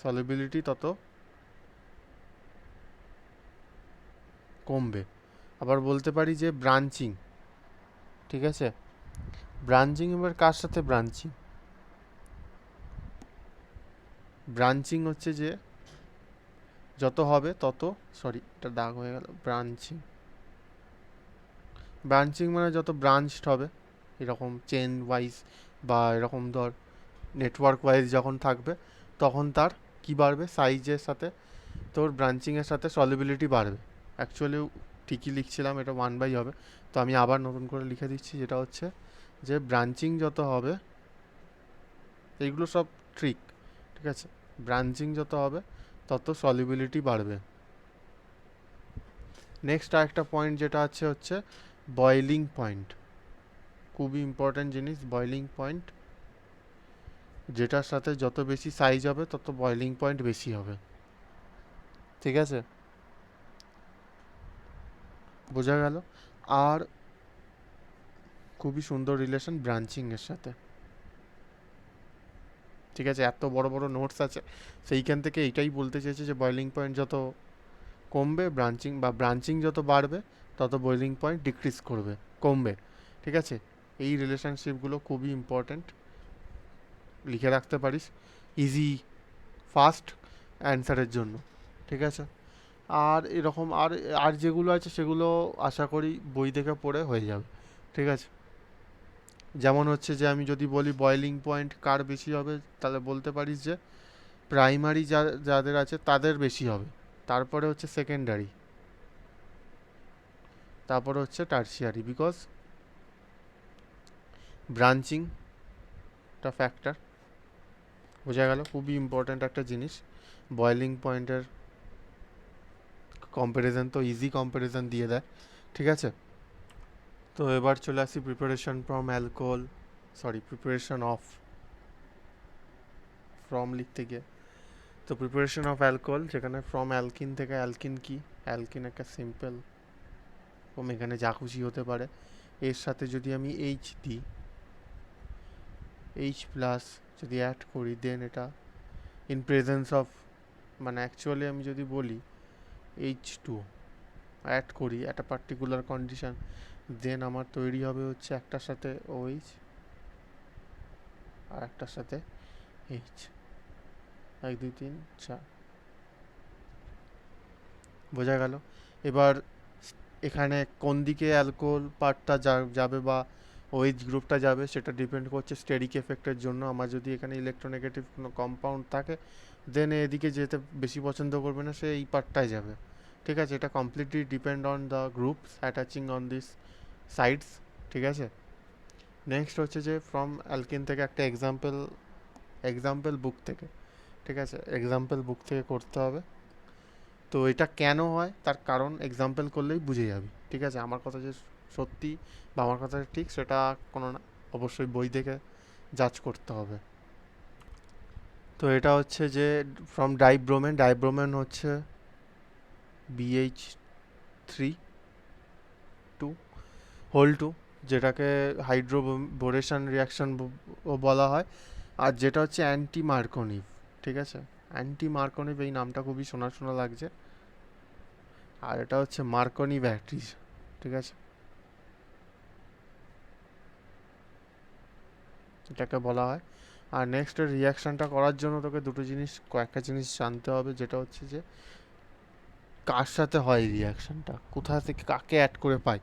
সলিউবিলিটি তত কমবে। আবার বলতে পারি যে ব্রাঞ্চিং, ঠিক আছে? ব্রাঞ্চিং এবার কার সাথে ব্রাঞ্চিং? ব্রাঞ্চিং হচ্ছে যে যত হবে তত, সরি এটা দাগ হয়ে গেল, ব্রাঞ্চিং, ব্রাঞ্চিং মানে যত ব্রাঞ্চড হবে এরকম চেন ওয়াইজ বা এরকম ধর নেটওয়ার্ক ওয়াইজ যখন থাকবে, তখন তার কি বাড়বে, সাইজের সাথে তোর ব্রাঞ্চিংয়ের সাথে সলিবিলিটি বাড়বে। অ্যাকচুয়ালি ঠিকই লিখছিলাম, এটা 1/, হবে। তো আমি আবার নতুন করে লিখে দিচ্ছি, যেটা হচ্ছে যে ব্রাঞ্চিং যত হবে, এইগুলো সব ট্রিক, ঠিক আছে? ব্রাঞ্চিং যত হবে তত সলিবিলিটি বাড়বে। নেক্সট আরেকটা পয়েন্ট যেটা হচ্ছে বয়েলিং পয়েন্ট, খুবই ইম্পর্ট্যান্ট জিনিস বয়েলিং পয়েন্ট, যেটার সাথে যত বেশি সাইজ হবে তত বয়েলিং পয়েন্ট বেশি হবে, ঠিক আছে? বোঝা গেল? আর খুবই সুন্দর রিলেশন ব্রাঞ্চিং এর সাথে, ঠিক আছে? এত বড় বড় নোটস আছে, সেইখান থেকে এইটাই বলতে চেয়েছে যে বয়েলিং পয়েন্ট যত কমবে ব্রাঞ্চিং, বা ব্রাঞ্চিং যত বাড়বে তত বয়েলিং পয়েন্ট ডিক্রিজ করবে, কমবে, ঠিক আছে? এই রিলেশনশিপগুলো খুবই ইম্পর্ট্যান্ট, লিখে রাখতে পারিস ইজি ফাস্ট অ্যান্সারের জন্য, ঠিক আছে? আর এরকম আর আর যেগুলো আছে সেগুলো আশা করি বই থেকে পড়ে হয়ে যাবে, ঠিক আছে? যেমন হচ্ছে যে আমি যদি বলি বয়েলিং পয়েন্ট কার বেশি হবে, তাহলে বলতে পারিস যে প্রাইমারি যাদের আছে তাদের বেশি হবে, তারপরে হচ্ছে সেকেন্ডারি, তারপরে হচ্ছে টার্সিয়ারি, বিকজ ব্রাঞ্চিংটা ফ্যাক্টর। বোঝা গেল? খুবই ইম্পর্ট্যান্ট একটা জিনিস, বয়েলিং পয়েন্টের কম্প্যারিজন তো ইজি কম্প্যারিজন দিয়ে দেয়, ঠিক আছে? তো এবার চলে আসি preparation from alcohol, sorry preparation of, from লিখতে গিয়ে, তো প্রিপারেশন অফ অ্যালকোহল, যেখানে ফ্রম অ্যালকিন থেকে, অ্যালকিন কি, অ্যালকিন একটা সিম্পল ফর্ম, এখানে যা খুশি হতে পারে। এর সাথে যদি আমি এইচ দিই, এইচ প্লাস যদি অ্যাড করি, দেন এটা ইন প্রেজেন্স অফ, মানে অ্যাকচুয়ালি আমি যদি বলি H2 অ্যাড করি একটা পার্টিকুলার কন্ডিশন, দেন আমার তৈরি হবে হচ্ছে একটার সাথে OH আর একটার সাথে H, 1 2 3 4, বোঝা গেল? এবার এখানে কোন দিকে অ্যালকোহল পার্টটা যাবে বা OH গ্রুপটা যাবে সেটা ডিপেন্ড করছে স্টেরিক এফেক্টের জন্য। আমার যদি এখানে ইলেকট্রোনেগেটিভ কোনো কম্পাউন্ড থাকে, দেন এদিকে যেতে বেশি পছন্দ করবে না, সে এই পার্টটায় যাবে, ঠিক আছে? এটা completely depend on the groups attaching on this sides, ঠিক আছে? নেক্সট হচ্ছে যে ফ্রম অ্যালকিন থেকে একটা এক্সাম্পল বুক থেকে, ঠিক আছে? এক্সাম্পল বুক থেকে করতে হবে। তো এটা কেন হয় তার কারণ এক্সাম্পল করলেই বুঝে যাবি, ঠিক আছে? আমার কথা যে সত্যি বা আমার কথা ঠিক সেটা কোনো না, অবশ্যই বই দেখে জাজ করতে হবে। তো এটা হচ্ছে যে ফ্রম ডাইব্রোমেন, ডাইব্রোমেন হচ্ছে BH3 হোল 2, যেটাকে হাইড্রোবোরেশন রিয়াকশন ও বলা হয়। আর যেটা হচ্ছে অ্যান্টি মার্কোনিভ, ঠিক আছে? অ্যান্টি মার্কোনিভ, এই নামটা খুবই শোনা শোনা লাগছে, আর এটা হচ্ছে মার্কনি ব্যাটারিজ, ঠিক আছে? এটাকে বলা হয়। আর নেক্সট রিয়াকশানটা করার জন্য তোকে কয়েকটা জিনিস জানতে হবে, যেটা হচ্ছে যে কার সাথে হয় রিয়াকশানটা, কোথা থেকে কাকে অ্যাড করে পাই।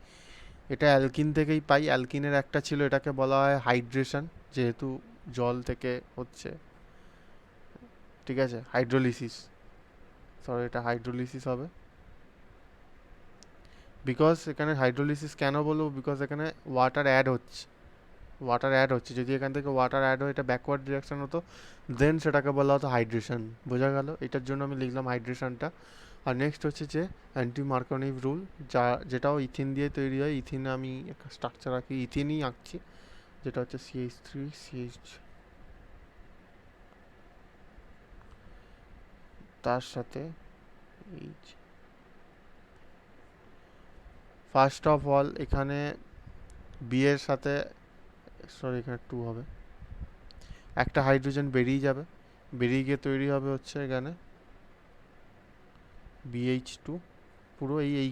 এটা অ্যালকিন থেকেই পাই, অ্যালকিনের একটা ছিল, এটাকে বলা হয় হাইড্রেশন, যেহেতু জল থেকে হচ্ছে, ঠিক আছে? হাইড্রোলিসিস, সরি এটা হাইড্রোলিসিস হবে, বিকজ এখানে হাইড্রোলিসিস কেন বলবো, বিকজ এখানে ওয়াটার অ্যাড হচ্ছে, যদি এখান থেকে ওয়াটার অ্যাড হয় এটা ব্যাকওয়ার্ড রিয়াকশন হতো, দেন সেটাকে বলা হতো হাইড্রেশন। বোঝা গেল? এটার জন্য আমি লিখলাম হাইড্রেশনটা। আর নেক্সট হচ্ছে যে অ্যান্টি মার্কোনিভ রুল, যেটাও ইথিন দিয়ে তৈরি হয়। ইথিনে আমি একটা স্ট্রাকচার আঁকি, ইথিনই আঁকছি, যেটা হচ্ছে CH3 CH, তার সাথে এইচ। ফার্স্ট অফ অল এখানে বি এর সাথে, সরি এখানে 2 হবে, একটা হাইড্রোজেন বেরিয়ে যাবে, বেরিয়ে গিয়ে তৈরি হবে হচ্ছে এখানে BH2, পুরো এই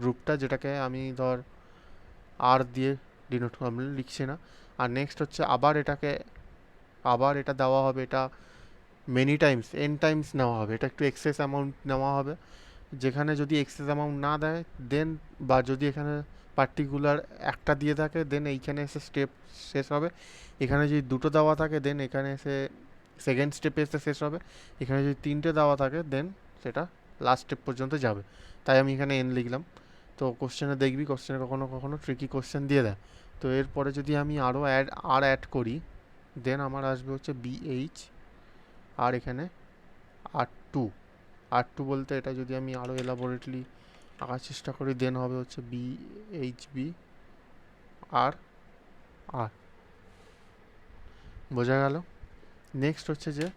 গ্রুপটা, যেটাকে আমি ধর আর দিয়ে ডিনোট করে লিখছি না। আর নেক্সট হচ্ছে আবার এটা দেওয়া হবে, এটা মেনি টাইমস টাইমস নেওয়া হবে, এটা একটু এক্সেস অ্যামাউন্ট নেওয়া হবে। যেখানে যদি এক্সেস অ্যামাউন্ট না দেয় দেন, বা যদি এখানে পার্টিকুলার একটা দিয়ে থাকে দেন এইখানে এসে স্টেপ শেষ হবে। এখানে যদি দুটো দেওয়া থাকে দেন এখানে এসে সেকেন্ড স্টেপে এসে শেষ হবে। এখানে যদি তিনটে দেওয়া থাকে দেন সেটা লাস্ট স্টেপ পর্যন্ত যাবে। তাই আমি এখানে লিখলাম। তো কোশ্চেনে দেখবি, কোশ্চেনে কখনো কখনো ট্রিকি কোশ্চেন দিয়ে দেয়। তো এরপরে যদি আমি আরও অ্যাড করি দেন আমার আসবে হচ্ছে BH, আর এখানে R2। R2 বলতে এটা যদি আমি আরও এলাবোরেটলি আঁকার চেষ্টা করি দেন হবে হচ্ছে BHB আর আর। বোঝা গেল? নেক্সট হচ্ছে যে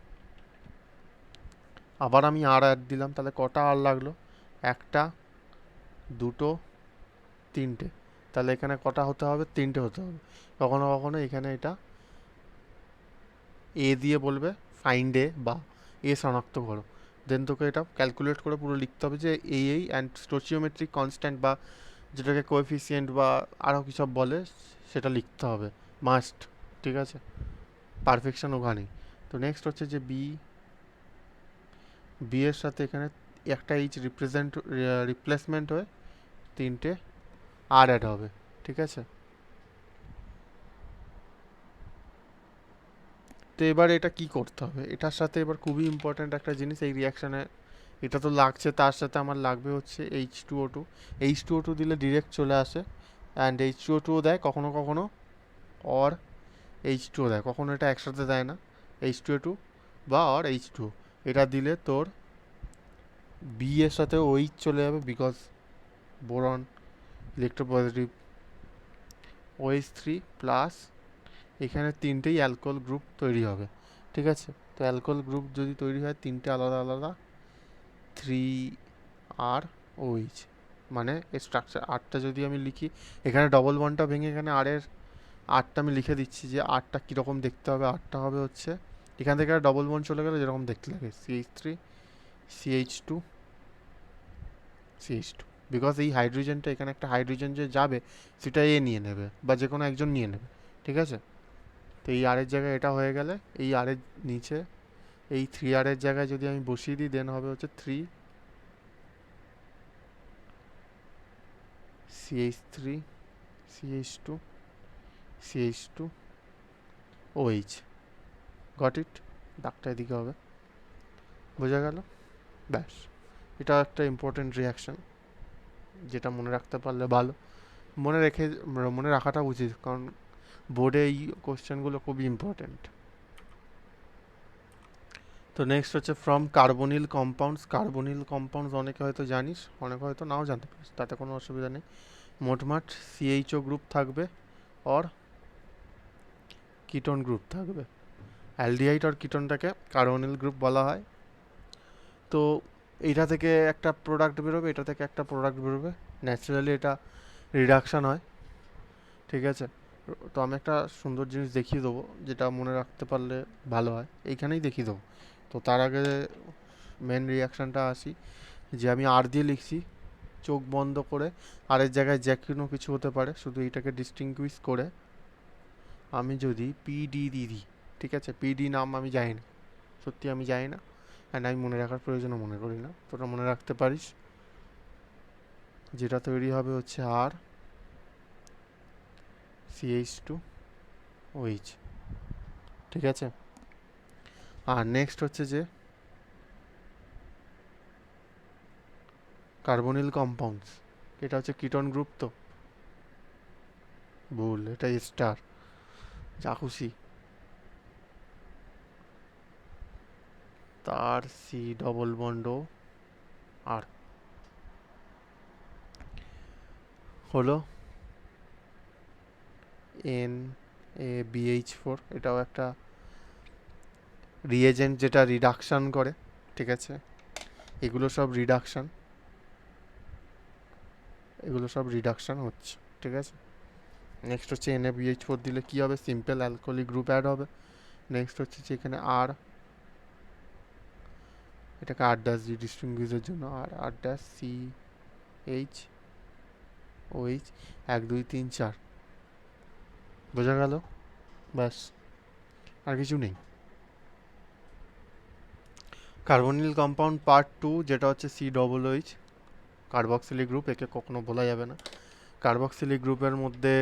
আবার আমি আর অ্যাড দিলাম, তাহলে কটা আর লাগলো? একটা, দুটো, তিনটে। তাহলে এখানে কটা হতে হবে? তিনটে হতে হবে। কখনো কখনো এখানে এটা এ দিয়ে বলবে ফাইন্ড এ বা এ শনাক্ত করো, দেন তোকে এটা ক্যালকুলেট করে পুরো লিখতে হবে যে এই অ্যান্ড স্টোচিওমেট্রিক কনস্ট্যান্ট বা যেটাকে কোএফিসিয়েন্ট বা আরও কী সব বলে সেটা লিখতে হবে মাস্ট। ঠিক আছে, পারফেকশন ওখানেই। তো নেক্সট হচ্ছে যে বি এর সাথে এখানে একটা এইচ রিপ্লেসমেন্ট হয়ে তিনটে আর অ্যাড হবে। ঠিক আছে, তো এবার এটা কি করতে হবে? এটার সাথে এবার খুবই ইম্পর্ট্যান্ট একটা জিনিস এই রিয়াকশানে, এটা তো লাগছে, তার সাথে আমার লাগবে হচ্ছে H2O2। H2O2 দিলে ডিরেক্ট চলে আসে, অ্যান্ড H2O2 দেয় কখনো কখনো, অর H2O দেয় কখনো, এটা একসাথে দেয় না। H2O2 বা অর H2O, এটা দিলে তোর বি এর সাথে OH চলে যাবে, because boron electropositive, OH3 plus এখানে তিনটেই অ্যালকোহল গ্রুপ তৈরি হবে। ঠিক আছে, তো অ্যালকোহল গ্রুপ যদি তৈরি হয় তিনটে আলাদা আলাদা 3R OH, মানে এর স্ট্রাকচার আরটা যদি আমি লিখি, এখানে ডবল বন্ডটা ভেঙে এখানে আরটা আমি লিখে দিচ্ছি যে আরটা কীরকম দেখতে হবে। আরটা হবে হচ্ছে এখান থেকে ডবল বন্ড চলে গেলে যেরকম দেখতে লাগে CH3 CH2 CH2, বিকজ এই হাইড্রোজেনটা এখানে একটা হাইড্রোজেন যে যাবে সেটা এ নিয়ে নেবে বা যে কোনো একজন নিয়ে নেবে। ঠিক আছে, তো এই আরের জায়গায় এটা হয়ে গেলে এই আরের নিচে এই 3R জায়গায় যদি আমি বসিয়ে দিই দেন হবে হচ্ছে 3CH3 CH2 CH2 OH। Got it? দাগটা এদিকে হবে। বোঝা গেল? ব্যাস, এটা একটা ইম্পর্টেন্ট রিয়াকশান, যেটা মনে রাখতে পারলে ভালো। মনে রাখাটা উচিত, কারণ বোর্ডে এই কোশ্চেনগুলো খুবই ইম্পর্টেন্ট। তো নেক্সট হচ্ছে from carbonyl compounds. Carbonyl compounds অনেকে হয়তো জানিস, অনেকে হয়তো নাও জানতে পারিস, তাতে কোনো অসুবিধা নেই। মোটমাট CHO গ্রুপ থাকবে, অর কিটোন গ্রুপ থাকবে। অ্যালডিহাইড আর কিটোনটাকে কার্বনিল গ্রুপ বলা হয়। তো এইটা থেকে একটা প্রোডাক্ট বেরোবে, এটা থেকে একটা প্রোডাক্ট বেরোবে, ন্যাচারালি এটা রিডাকশান হয়। ঠিক আছে, তো আমি একটা সুন্দর জিনিস দেখিয়ে দেবো যেটা মনে রাখতে পারলে ভালো হয়, এইখানেই দেখিয়ে দেবো। তো তার আগে মেন রিয়াকশানটা আসি, যে আমি আর দিয়ে লিখছি চোখ বন্ধ করে, আরের জায়গায় যে কোনো কিছু হতে পারে, শুধু এইটাকে ডিস্টিংগুইশ করে আমি যদি PD দিয়ে দিই, ঠিক আছে, PD নাম আমি জানি না, সত্যি আমি জানি না, অ্যান্ড আমি মনে রাখার প্রয়োজনও মনে করি না, তোরা মনে রাখতে পারিস। যেটা তৈরি হবে হচ্ছে আর CH2OH। ঠিক আছে, আর নেক্সট হচ্ছে যে কার্বনিল কম্পাউন্ডস, এটা হচ্ছে কিটোন গ্রুপ। তো ভুল, এটা স্টার, যা খুশি। তার C ডবল বন্ড আর হলো NaBH4, এটাও একটা রিয়েজেন্ট যেটা রিডাকশান করে। ঠিক আছে, এগুলো সব রিডাকশান হচ্ছে, ঠিক আছে। নেক্সট হচ্ছে NaBH4 দিলে কি হবে, সিম্পল অ্যালকোহলিক গ্রুপ অ্যাড হবে। নেক্সট হচ্ছে যে এখানে আর, এটাকে আর ড্যাশ দিয়ে ডিস্টিংগুইশের জন্য আর ড্যাশ CHOH 1 2 3 4, বোঝা গেল? ব্যাস, আর কিছু নেই। কার্বনিল কম্পাউন্ড পার্ট 2 যেটা হচ্ছে COOH, কার্বক্সিলিক গ্রুপ, একে কখনো বলা যাবে না। কার্বক্সিলিক গ্রুপের মধ্যে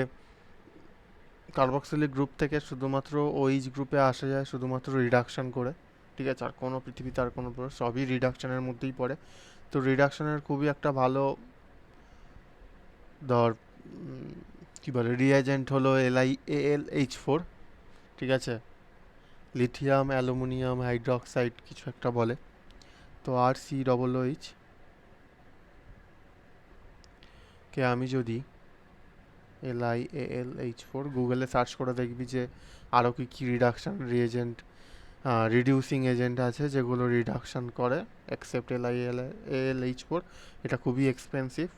কার্বক্সিলিক গ্রুপ থেকে শুধুমাত্র OH গ্রুপে আসা যায় শুধুমাত্র রিডাকশান করে, ঠিক আছে। আর কোনো পৃথিবীতে আর কোনো সবই রিডাকশানের মধ্যেই পড়ে। তো রিডাকশানের খুবই একটা ভালো ধর কী বলে রিয়াজেন্ট হলো LiAlH4, ঠিক আছে। লিথিয়াম অ্যালুমিনিয়াম হাইড্রোক্সাইড কিছু একটা বলে। তো RCOOH কে আমি যদি LiAlH4 গুগলে সার্চ করে দেখবি যে আরও কী কী রিডাকশান রিএজেন্ট রিডিউসিং এজেন্ট আছে যেগুলো রিডাকশান করে, এক্সেপ্ট LiAlH4। এটা খুবই এক্সপেন্সিভ,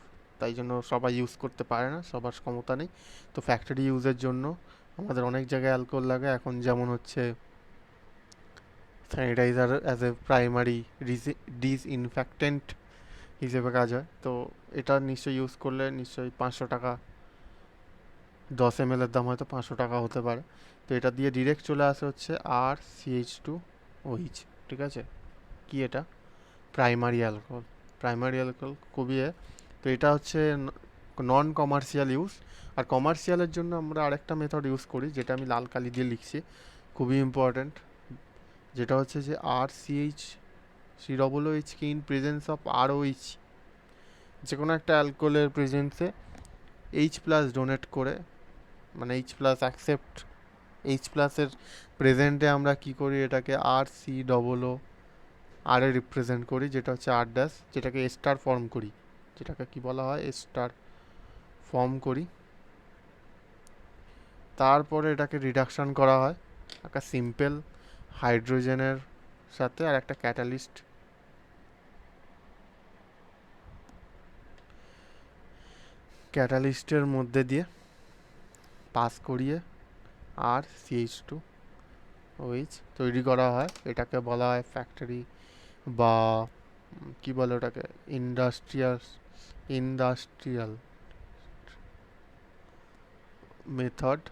তাই জন্য সবাই ইউজ করতে পারে না, সবার ক্ষমতা নেই। তো ফ্যাক্টরি ইউজের জন্য আমাদের অনেক জায়গায় অ্যালকোহল লাগে এখন, যেমন হচ্ছে sanitiser as a primary disinfectant হিসেবে কাজ হয়। তো এটা নিশ্চয়ই ইউজ করলে নিশ্চয়ই 500 টাকা, 10 ml এর দাম হয়তো 500 টাকা হতে পারে। তো এটা দিয়ে ডিরেক্ট চলে আসে হচ্ছে RCH2OH, ঠিক আছে। কি এটা? প্রাইমারি অ্যালকোহল খুবই তো এটা হচ্ছে নন কমার্শিয়াল ইউজ। আর কমার্শিয়ালের জন্য আমরা আরেকটা মেথড ইউজ করি, যেটা আমি লাল কালি দিয়ে লিখছি, খুবই ইম্পর্ট্যান্ট, যেটা হচ্ছে যে RCOOH K in presence of ROH, যে কোনো একটা অ্যালকোহলের প্রেজেন্সে H+ ডোনেট করে, মানে H+ অ্যাকসেপ্ট, H+-এর প্রেজেন্টে আমরা কি করি, এটাকে RCOO আর এ রিপ্রেজেন্ট করি, যেটা হচ্ছে আর ড্যাশ, যেটাকে স্টার ফর্ম করি, যেটাকে কি বলা হয় স্টার ফর্ম করি। তারপরে এটাকে রিডাকশান করা হয় একটা সিম্পল হাইড্রোজেনের সাথে আর একটা ক্যাটালিস্টের মধ্যে দিয়ে পাস করিয়ে RCH2OH তৈরি করা হয়। এটাকে বলা হয় ফ্যাক্টরি বা কি বলে ওটাকে ইন্ডাস্ট্রিয়াল মেথড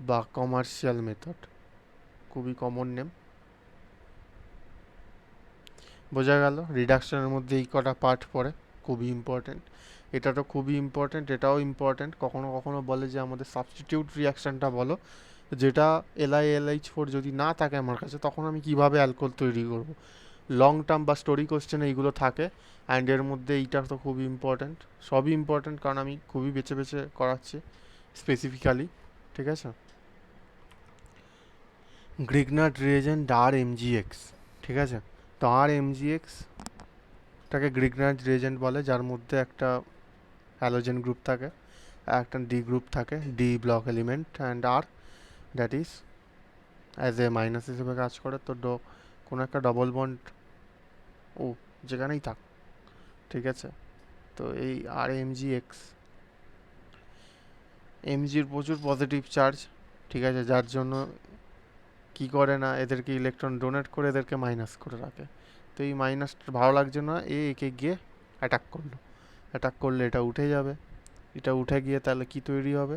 বা কমার্শিয়াল মেথড, খুবই কমন নেম। বোঝা গেল? রিডাকশনের মধ্যে এই কটা পার্ট পড়ে, খুবই ইম্পর্টেন্ট। এটা তো খুবই ইম্পর্টেন্ট, এটাও ইম্পর্টেন্ট। কখনো কখনো বলে যে আমাদের সাবস্টিটিউট রিয়াকশানটা বলো, যেটা LiAlH4 যদি না থাকে আমার কাছে, তখন আমি কিভাবে অ্যালকোহল তৈরি করব। লং টার্ম বা স্টোরি কোশ্চেনে এইগুলো থাকে, অ্যান্ড এর মধ্যে এইটা তো খুবই ইম্পর্টেন্ট। সবই ইম্পর্টেন্ট, কারণ আমি খুবই বেছে বেছে করাচ্ছি স্পেসিফিক্যালি, ঠিক আছে। গ্রিগনার্ড রিয়েজেন্ট RMGX, ঠিক আছে। তো RMGXটাকে গ্রিগনার্ড রিয়েজেন্ট বলে, যার মধ্যে একটা হ্যালোজেন গ্রুপ থাকে, একটা ডি গ্রুপ থাকে, ডি ব্লক এলিমেন্ট, অ্যান্ড আর that is as a minus হিসেবে কাজ করে। তো কোনো একটা ডবল বন্ড ও যেখানেই থাক, ঠিক আছে। তো এই RMGX এমজির প্রচুর পজিটিভ চার্জ, ঠিক আছে, যার জন্য কি করে না, এদেরকে ইলেকট্রন ডোনেট করে এদেরকে মাইনাস করে রাখে। তো এই মাইনাসটা ভালো লাগছে না, একে গিয়ে অ্যাটাক করলে এটা উঠে যাবে। এটা উঠে গিয়ে তাহলে কি তৈরি হবে,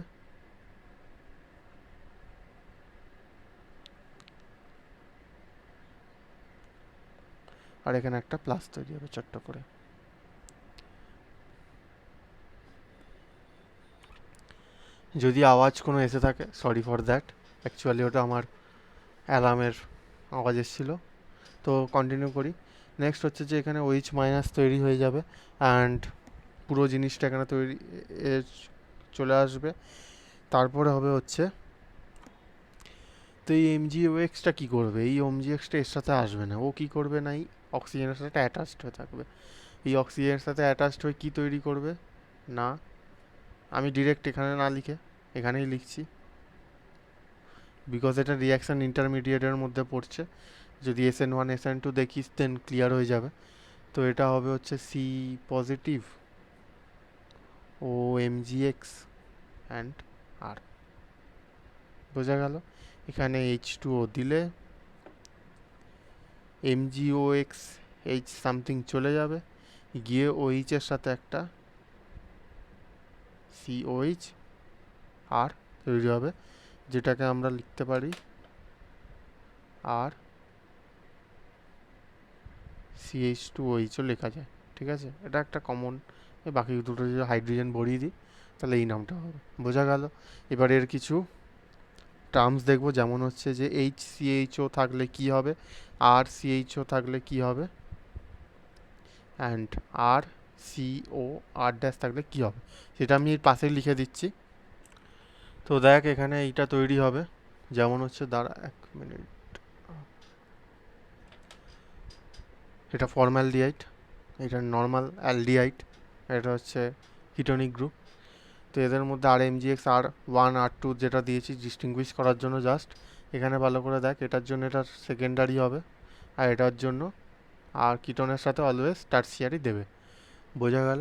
আর এখানে একটা প্লাস তৈরি হবে ছোট্ট করে। যদি আওয়াজ কোনো এসে থাকে, সরি ফর দ্যাট, অ্যাকচুয়ালি ওটা আমার অ্যালার্মের আওয়াজ এসেছিল। তো কন্টিনিউ করি। নেক্সট হচ্ছে যে এখানে OH- তৈরি হয়ে যাবে, অ্যান্ড পুরো জিনিসটা এখানে তৈরি চলে আসবে। তারপরে হবে হচ্ছে, তো এই MgOXটা কী করবে, এই MgXটা এর সাথে আসবে না, ও কী করবে না, এই অক্সিজেনের সাথে অ্যাটাচড হয়ে থাকবে। এই অক্সিজেনের সাথে অ্যাটাচড হয়ে কী তৈরি করবে না, আমি ডিরেক্ট এখানে না লিখে এখানেই লিখছি, বিকজ এটা রিয়াকশান ইন্টারমিডিয়েটের মধ্যে পড়ছে। যদি SN1 SN2 দেখিস দেন ক্লিয়ার হয়ে যাবে। তো এটা হবে হচ্ছে C positive OMgX and R। বোঝা গেল? এখানে H2O দিলে MgOX H সামথিং চলে যাবে, গিয়ে OH এর সাথে একটা COH আর তৈরি হবে, যেটাকে আমরা লিখতে পারি আর CH2OH ও লেখা যায়। ঠিক আছে, এটা একটা কমন। বাকি দুটো যদি হাইড্রোজেন ভরিয়ে দিই তাহলে এই নামটা হবে। বোঝা গেল? এবার এর কিছু টার্মস দেখব, যেমন হচ্ছে যে HCHO থাকলে কি হবে, RCHO থাকলে কি হবে, অ্যান্ড RCOR ড্যাশ থাকলে কি হবে, সেটা আমি এর পাশে লিখে দিচ্ছি। তো দেখ এখানে এইটা তৈরি হবে, যেমন হচ্ছে দাঁড়া 1 মিনিট, এটা ফর্মালডিহাইড, এটা নর্মাল অ্যালডিহাইড, এটা হচ্ছে কিটোনিক গ্রুপ। তো এদের মধ্যে RMgX R1 R2 যেটা দিয়েছি ডিস্টিংগুইশ করার জন্য জাস্ট, এখানে ভালো করে দেখ, এটার জন্য এটা সেকেন্ডারি হবে, আর এটার জন্য আর কিটোনের সাথে অলওয়েজ টার্সিয়ারি দেবে। বোঝা গেল?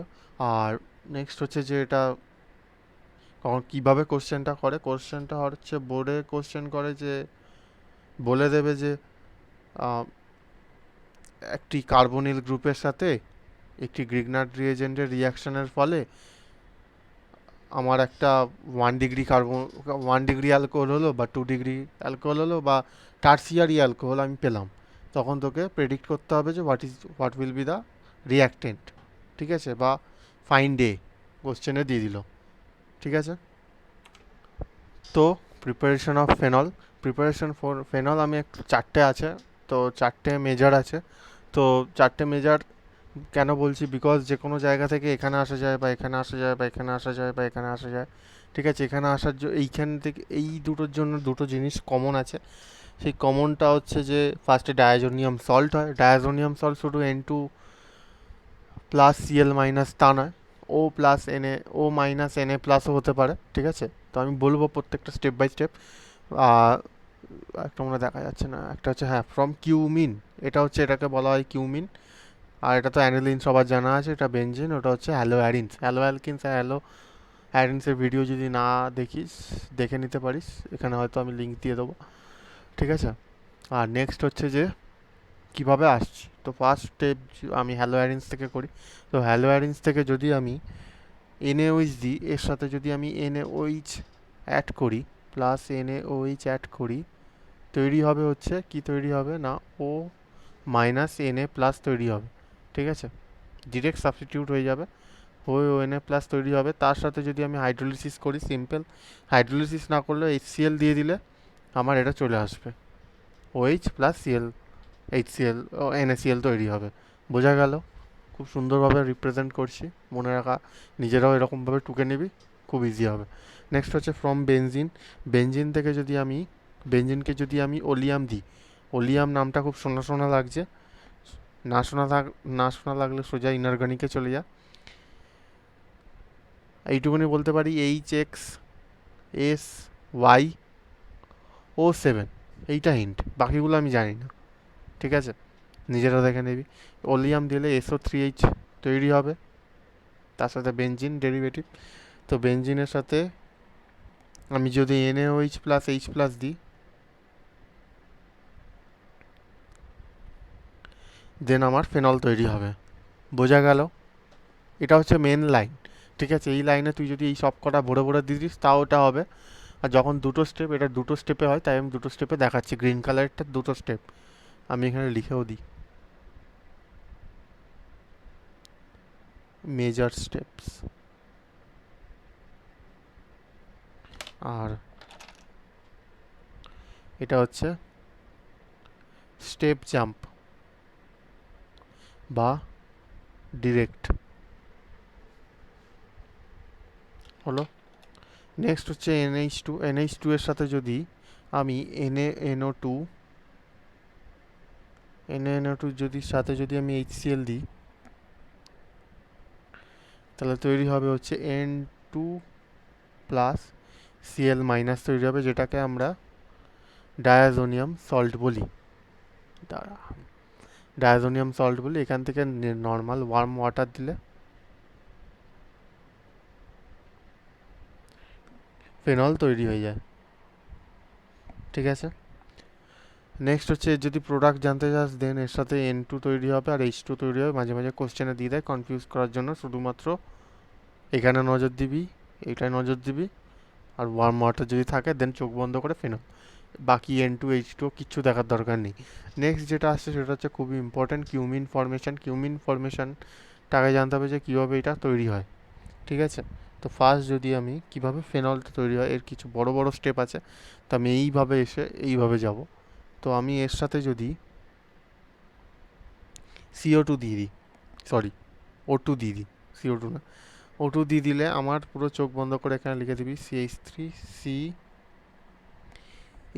আর নেক্সট হচ্ছে যে এটা কীভাবে কোশ্চেনটা করে, কোশ্চেনটা হচ্ছে বোর্ডে কোশ্চেন করে যে বলে দেবে যে একটি কার্বনিল গ্রুপের সাথে একটি গ্রিগনার রিয়েজেন্টের রিয়াকশনের ফলে আমার একটা 1 ডিগ্রি কার্বন 1 ডিগ্রি অ্যালকোহল হলো বা 2 ডিগ্রি অ্যালকোহল হলো বা টার্সিয়ারি অ্যালকোহল আমি পেলাম, তখন তোকে প্রেডিক্ট করতে হবে যে what will be the reactant. ঠিক আছে, বা ফাইন্ড এ কোশ্চেনে দিয়ে দিল। ঠিক আছে, তো preparation of phenol, preparation for phenol আমি একটু চারটে আছে, তো চারটে মেজার আছে। তো চারটে মেজার কেন বলছি, বিকজ যে কোনো জায়গা থেকে এখানে আসা যায় বা এখানে আসা যায় বা এখানে আসা যায় বা এখানে আসা যায়। ঠিক আছে, এখানে আসার এইখান থেকে এই দুটোর জন্য দুটো জিনিস কমন আছে। সেই কমনটা হচ্ছে যে ফার্স্টে ডায়াজোনিয়াম সল্ট হয়, ডায়াজোনিয়াম সল্ট শুধু N2 প্লাস Cl মাইনাস তা নয়, ও প্লাস Na ও মাইনাস Na প্লাসও হতে পারে। ঠিক আছে, তো আমি বলবো প্রত্যেকটা স্টেপ বাই স্টেপ। একটা মনে দেখা যাচ্ছে না, একটা হচ্ছে হ্যাঁ ফ্রম কিউমিন, এটা হচ্ছে এটাকে বলা হয় কিউমিন। আর এটা তো অ্যানিলিন সবার জানা আছে, এটা বেনজিন, ওটা হচ্ছে হ্যালো অ্যারিনস, হ্যালো অ্যালকিনস আর হ্যালো অ্যারিনসের ভিডিও যদি না দেখিস দেখে নিতে পারিস, এখানে হয়তো আমি লিঙ্ক দিয়ে দেবো। ঠিক আছে, আর নেক্সট হচ্ছে যে কিভাবে আসছি, তো ফার্স্ট স্টেপ আমি হ্যালো অ্যারিনস থেকে করি। তো হ্যালো অ্যারিনস থেকে যদি আমি NaOH দিই, এর সাথে যদি আমি NaOH অ্যাড করি প্লাস NaOH অ্যাড করি, তৈরি হবে হচ্ছে কি তৈরি হবে না, ও মাইনাস Na প্লাস তৈরি হবে। ঠিক আছে, ডিরেক্ট সাবস্টিটিউট হয়ে যাবে, হয়ে Na প্লাস তৈরি হবে। তার সাথে যদি আমি হাইড্রোলিসিস করি, সিম্পল হাইড্রোলিসিস না করলে HCl দিয়ে দিলে আমার এটা চলে আসবে, OH প্লাস Cl HCl ও NaCl তৈরি হবে। বোঝা গেল? খুব সুন্দরভাবে রিপ্রেজেন্ট করছি, মনে রাখা, নিজেরাও এরকমভাবে টুকে নিবি, খুব ইজি হবে। নেক্সট হচ্ছে ফ্রম বেনজিন, বেনজিন থেকে যদি আমি বেনজিনকে যদি আমি ওলিয়াম দিই, ওলিয়াম নামটা খুব শোনা শোনা লাগছে, না শোনা না শোনা লাগলে সোজা ইনঅর্গানিকে চলে যা। এইটুকুনি বলতে পারি HXSYO7, এইটা হিন্ট, বাকিগুলো আমি জানি না। ঠিক আছে, নিজেরা দেখে নিবি। ওলিয়াম দিলে SO3H তৈরি হবে, তার সাথে বেনজিন ডেরিভেটিভ। তো বেনজিনের সাথে আমি যদি NaOH প্লাস H প্লাস দিই, দেন আমার ফেনল তৈরি হবে। বোঝা গেল? এটা হচ্ছে মেন লাইন। ঠিক আছে, এই লাইনে তুই যদি এই সব কটা ভরে ভরে দিয়ে দিস তাও ওটা হবে। আর যখন দুটো স্টেপ, এটা দুটো স্টেপে হয়, তাই আমি দুটো স্টেপে দেখাচ্ছি, গ্রিন কালারটা দুটো স্টেপ আমি এখানে লিখেও দিই, মেজর স্টেপস। আর এটা হচ্ছে স্টেপ জাম্প বা ডিরেক্ট হলো। নেক্সট হচ্ছে NH2, NH2 এর সাথে যদি আমি NaNO2 যদি সাথে যদি আমি HCl দিই, তাহলে তৈরি হবে হচ্ছে N2 প্লাস Cl মাইনাস তৈরি হবে, যেটাকে আমরা ডায়াজোনিয়াম সল্ট বলি। দাঁড়া, ডায়াজোনিয়াম সল্ট বলি, এখান থেকে নর্মাল ওয়ার্ম ওয়াটার দিলে ফেনল তৈরি হয়ে যায়। ঠিক আছে, নেক্সট হচ্ছে যদি প্রোডাক্ট জানতে চাস দেন এর সাথে N2 তৈরি হবে আর H2 তৈরি হবে, মাঝে মাঝে কোশ্চেনে দিয়ে দেয় কনফিউজ করার জন্য, শুধুমাত্র এখানে নজর দিবি, এটায় নজর দিবি, আর ওয়ার্ম ওয়াটার যদি থাকে দেন চোখ বন্ধ করে ফেনল, বাকি N2 H2 কিচ্ছু দেখার দরকার নেই। নেক্সট যেটা আসছে সেটা হচ্ছে খুবই ইম্পর্ট্যান্ট, কিউমিন ফর্মেশন। কিউমিন ফর্মেশনটাকে জানতে হবে যে কীভাবে এটা তৈরি হয়। ঠিক আছে, তো ফার্স্ট যদি আমি কিভাবে ফেনলটা তৈরি হয় এর কিছু বড় বড় স্টেপ আছে, তো আমি এইভাবে এসে এইভাবে যাব। তো আমি এর সাথে যদি CO2 দিয়ে দিই, সরি O2 দিয়ে দিই, CO2 না, O2 দিয়ে দিলে আমার পুরো চোখ বন্ধ করে এখানে লিখে দিবি CH3,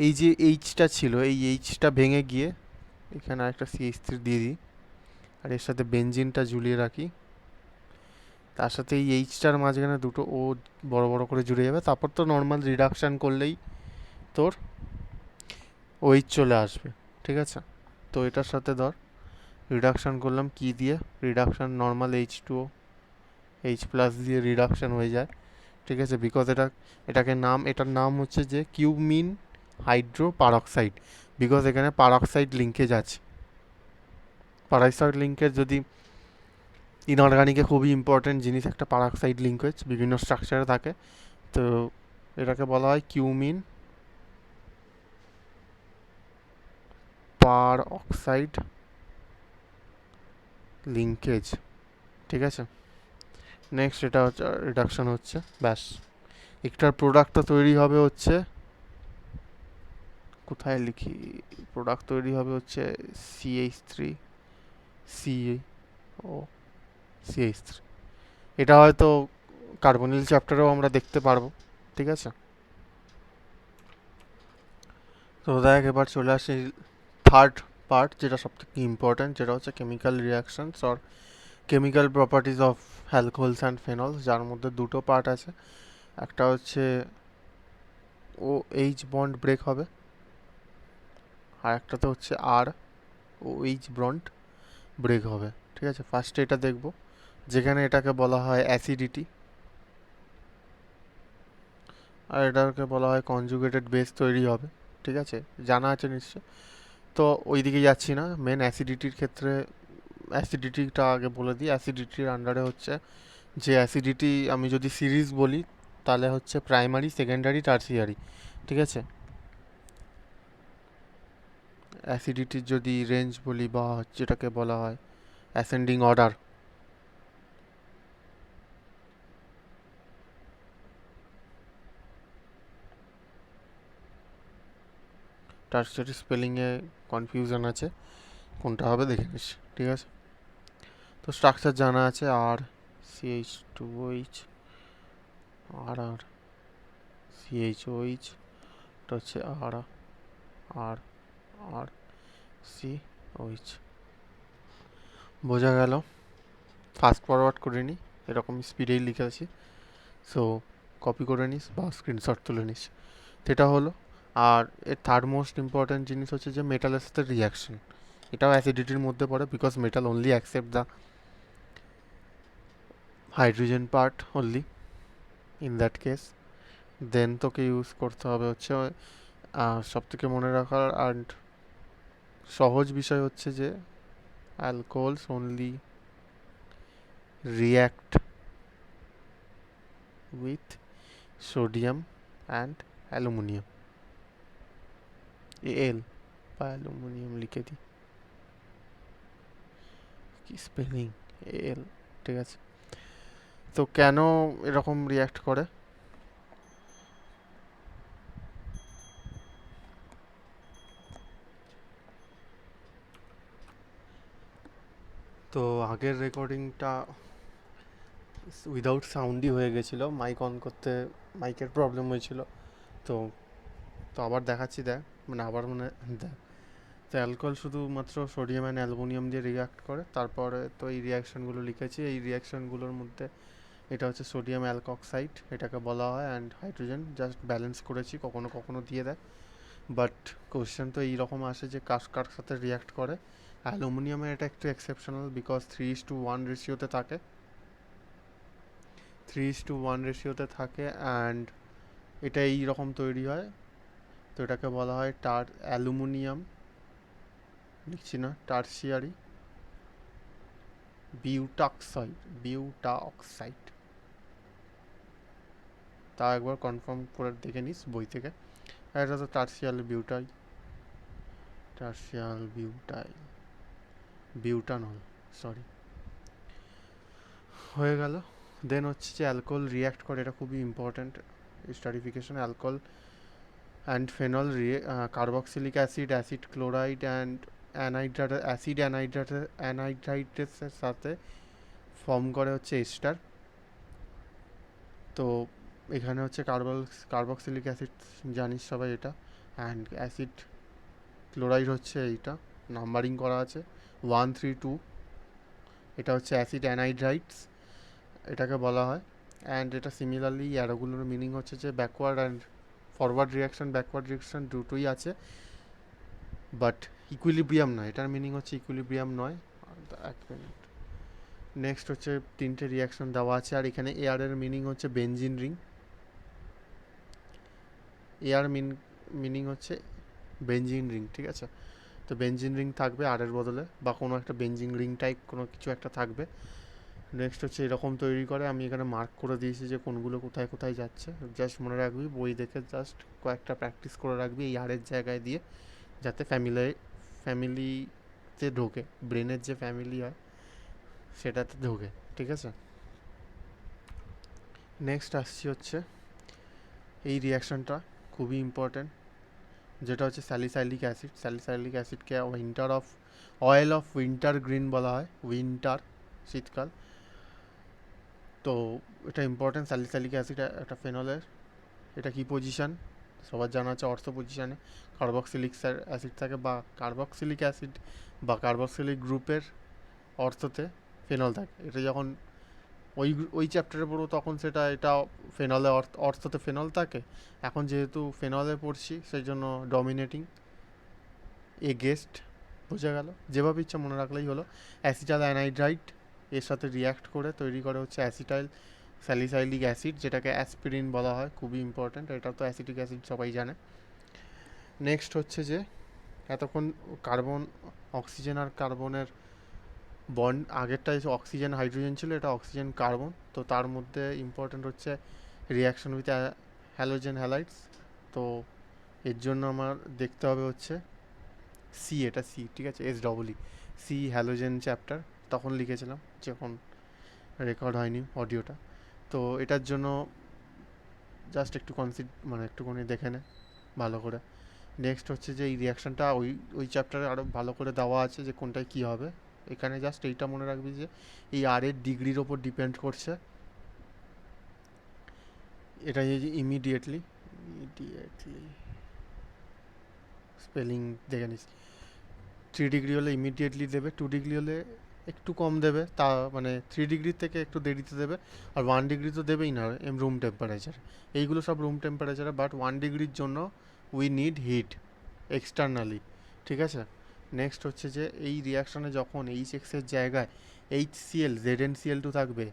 এই যে এইচটা ছিল এই এইচটা ভেঙে গিয়ে এখানে আরেকটা CH3 দিয়ে দিই, আর এর সাথে বেনজিনটা ঝুলিয়ে রাখি, তার সাথে এই এইচটার মাঝখানে দুটো ও বড় বড় করে জুড়ে যাবে, তারপর তো নর্মাল রিডাকশান করলেই তোর OH চলে আসবে। ঠিক আছে, তো এটার সাথে ধর রিডাকশান করলাম কি দিয়ে, রিডাকশান নর্মাল H2O H+ দিয়ে রিডাকশান হয়ে যায়। ঠিক আছে, বিকজ এটার নাম হচ্ছে যে কিউমিন হাইড্রো পারক্সাইড, বিকজ এখানে পারক্সাইড লিঙ্কেজ আছে। পারক্সাইড লিঙ্কেজ যদি ইনঅর্গানিকে খুবই ইম্পর্টেন্ট জিনিস একটা পারক্সাইড লিঙ্কেজ, বিভিন্ন স্ট্রাকচারে থাকে, তো এটাকে বলা হয় কিউমিন পার অক্সাইড লিঙ্কেজ। ঠিক আছে, নেক্সট এটা হচ্ছে রিডাকশন হচ্ছে, ব্যাস একটার প্রোডাক্টটা তৈরি হবে হচ্ছে, কোথায় লিখি, প্রোডাক্ট তৈরি হবে হচ্ছে CH3 CO CH3, এটা হয়তো কার্বনিল চ্যাপ্টারেও আমরা দেখতে পারবো। ঠিক আছে, তো দেখ এবার চলে আসি থার্ড পার্ট, যেটা সবথেকে ইম্পর্ট্যান্ট, যেটা হচ্ছে chemical reactions or chemical properties of alcohols and phenols, যার মধ্যে দুটো পার্ট আছে, একটা হচ্ছে OH বন্ড ব্রেক হবে, আর একটাতে হচ্ছে ROH বন্ড ব্রেক হবে। ঠিক আছে, ফার্স্টে এটা দেখব, যেখানে এটাকে বলা হয় অ্যাসিডিটি আর এটাকে বলা হয় কনজুগেটেড বেস তৈরি হবে। ঠিক আছে, জানা আছে নিশ্চয়, তো ওই দিকে যাচ্ছি না, মেন অ্যাসিডিটির ক্ষেত্রে অ্যাসিডিটিটা আগে বলে দিই। অ্যাসিডিটির আন্ডারে হচ্ছে যে অ্যাসিডিটি আমি যদি সিরিজ বলি তাহলে হচ্ছে প্রাইমারি, সেকেন্ডারি, টার্সিয়ারি। ঠিক আছে, অ্যাসিডিটির যদি রেঞ্জ বলি বা যেটাকে বলা হয় অ্যাসেন্ডিং অর্ডার, টার্সিয়ারি স্পেলিংয়ে কনফিউশন আছে, কোনটা হবে দেখে নিস। ঠিক আছে, তো স্ট্রাকচার জানা আছে, CH2OH, আর CHOH, এটা হচ্ছে আর আর আর COH। বোঝা গেল, ফাস্ট ফরওয়ার্ড করে নিই, এরকম স্পিডেই লিখে আছি, সো কপি করে নিস বা স্ক্রিনশট তুলে নিস, এটা হলো। আর এর থার্ড মোস্ট ইম্পর্ট্যান্ট জিনিস হচ্ছে যে মেটালের সাথে রিয়াকশন, এটাও অ্যাসিডিটির মধ্যে পড়ে, because metal only accept the hydrogen part only in that case, then তোকে ইউজ করতে হবে হচ্ছে সব থেকে মনে রাখার অ্যান্ড সহজ বিষয় হচ্ছে যে alcohols only react with sodium and aluminium, L বা অ্যালুমিনিয়াম লিখে দিই, কি স্পেলিং, এল। ঠিক আছে, তো কেন এরকম রিয়্যাক্ট করে, তো আগের রেকর্ডিংটা উইদাউট সাউন্ডই হয়ে গেছিলো, মাইক অন করতে মাইকের প্রবলেম হয়েছিল, তো তো আবার দেখাচ্ছি, দেখ মানে আবার মানে দেখ, তো অ্যালকোহল শুধুমাত্র সোডিয়াম অ্যান্ড অ্যালুমিনিয়াম দিয়ে রিয়াক্ট করে, তারপরে তো এই রিয়াকশানগুলো লিখেছি, এই রিয়াকশানগুলোর মধ্যে এটা হচ্ছে সোডিয়াম অ্যালকক্সাইড এটাকে বলা হয়, অ্যান্ড হাইড্রোজেন জাস্ট ব্যালেন্স করেছি, কখনো কখনো দিয়ে দেয়, বাট কোশ্চেন তো এইরকম আসে যে কার সাথে রিয়াক্ট করে। অ্যালুমিনিয়ামের এটা একটু এক্সেপশনাল, বিকজ 3:1 রেশিওতে থাকে, 3:1 রেশিওতে থাকে অ্যান্ড এটা এইরকম তৈরি হয়। তো এটাকে বলা হয় অ্যালুমিনিয়াম, লিখছি না, টার্সিয়ারি বিউটা অক্সাইড। তা একবার কনফার্ম করে দেখে নিস বই থেকে। আর এটা তো টার্সিয়াল বিউটানল, সরি, হয়ে গেল। দেন হচ্ছে যে অ্যালকোহল রিয়াক্ট করে, এটা খুবই important esterification. Alcohol and phenol carboxylic acid chloride and অ্যানাইড্রাইটেসের সাথে ফর্ম করে হচ্ছে এস্টার। তো এখানে হচ্ছে কার্বক্সিলিক অ্যাসিড জানিস সবাই এটা, অ্যান্ড অ্যাসিড ক্লোরাইড হচ্ছে এইটা, নাম্বারিং করা আছে 1, 3, 2। এটা হচ্ছে অ্যাসিড অ্যানাইড্রাইটস এটাকে বলা হয়। অ্যান্ড এটা সিমিলারলি অ্যারোগুলোর মিনিং হচ্ছে যে ব্যাকওয়ার্ড অ্যান্ড ব্যাকওয়ার্ড রিয়াকশান দুটোই আছে, বাট ইকুইলিব্রিয়াম নয়। এটার মিনিং হচ্ছে ইকুইলিব্রিয়াম নয়। এক মিনিট, নেক্সট হচ্ছে 3টে রিয়াকশন দেওয়া আছে। আর এখানে এয়ারের মিনিং হচ্ছে বেনজিন রিং। এয়ার মিনিং হচ্ছে বেনজিন রিং, ঠিক আছে। তো বেনজিন রিং থাকবে আরের বদলে, বা কোনো একটা বেনজিন রিং টাইপ কোনো কিছু একটা থাকবে। নেক্সট হচ্ছে এরকম তৈরি করে, আমি এখানে মার্ক করে দিয়েছি যে কোনগুলো কোথায় কোথায় যাচ্ছে। জাস্ট মনে রাখবি, বই দেখে জাস্ট কয়েকটা প্র্যাকটিস করে রাখবি এই আরের জায়গায় দিয়ে, যাতে ফ্যামিলিতে ঢোকে, ব্রেনের যে ফ্যামিলি হয় সেটাতে ঢোকে, ঠিক আছে। নেক্সট আসছি হচ্ছে এই রিয়াকশানটা খুবই ইম্পর্ট্যান্ট, যেটা হচ্ছে স্যালিসাইলিক অ্যাসিড। স্যালিসাইলিক অ্যাসিডকে অয়েল অফ উইন্টার গ্রিন বলা হয়, উইন্টার, শীতকাল। তো এটা ইম্পর্ট্যান্ট, স্যালিসাইলিক অ্যাসিড একটা ফেনলের। এটা কি পজিশন সবার জানা আছে, অর্থ পজিশানে কার্বক্সিলিক অ্যাসিড থাকে, বা কার্বক্সিলিক অ্যাসিড বা কার্বক্সিলিক গ্রুপের অর্থতে ফেনল থাকে। এটা যখন ওই চ্যাপ্টারে পড়বো তখন এটা ফেনলে অর্থতে ফেনল থাকে। এখন যেহেতু ফেনলে পড়ছি সেই জন্য ডমিনেটিং গেস্ট, বোঝা গেল। যেভাবে ইচ্ছা মনে রাখলেই হলো। অ্যাসিটাল অ্যানাইড্রাইড এর সাথে রিয়াক্ট করে তৈরি করে হচ্ছে অ্যাসিটাইল স্যালিসাইলিক অ্যাসিড, যেটাকে অ্যাসপিরিন বলা হয়, খুবই ইম্পর্ট্যান্ট। এটা তো অ্যাসিটিক অ্যাসিড সবাই জানে। নেক্সট হচ্ছে যে এতক্ষণ অক্সিজেন আর কার্বনের বন্ড, আগেরটাই অক্সিজেন হাইড্রোজেন ছিল, এটা অক্সিজেন কার্বন। তো তার মধ্যে ইম্পর্ট্যান্ট হচ্ছে রিয়াকশন উইথ হ্যালোজেন হ্যালাইডস। তো এর জন্য আমার দেখতে হবে হচ্ছে এটা সি, ঠিক আছে, সি হ্যালোজেন চ্যাপ্টার তখন লিখেছিলাম যখন রেকর্ড হয়নি অডিওটা। তো এটার জন্য জাস্ট একটু একটুখানি দেখে নে ভালো করে। নেক্সট হচ্ছে যে এই রিয়াকশানটা ওই চ্যাপ্টারে আরও ভালো করে দেওয়া আছে যে কোনটায় কী হবে। এখানে জাস্ট এইটা মনে রাখবি যে এই আর এর ডিগ্রির ওপর ডিপেন্ড করছে। এটা ইমিডিয়েটলি স্পেলিং দেখে নিস। 3 ডিগ্রি হলে ইমিডিয়েটলি দেবে, 2 ডিগ্রি হলে একটু কম দেবে, তা 3 ডিগ্রির থেকে একটু দেরিতে দেবে। আর 1 ডিগ্রি তো দেবেই না রুম টেম্পারেচার, এইগুলো সব রুম টেম্পারেচারে। বাট 1 ডিগ্রির জন্য উই নিড হিট এক্সটার্নালি, ঠিক আছে। নেক্সট হচ্ছে যে এই রিয়াকশানে যখন এইচএক্সের জায়গায় ZnCl2 থাকবে,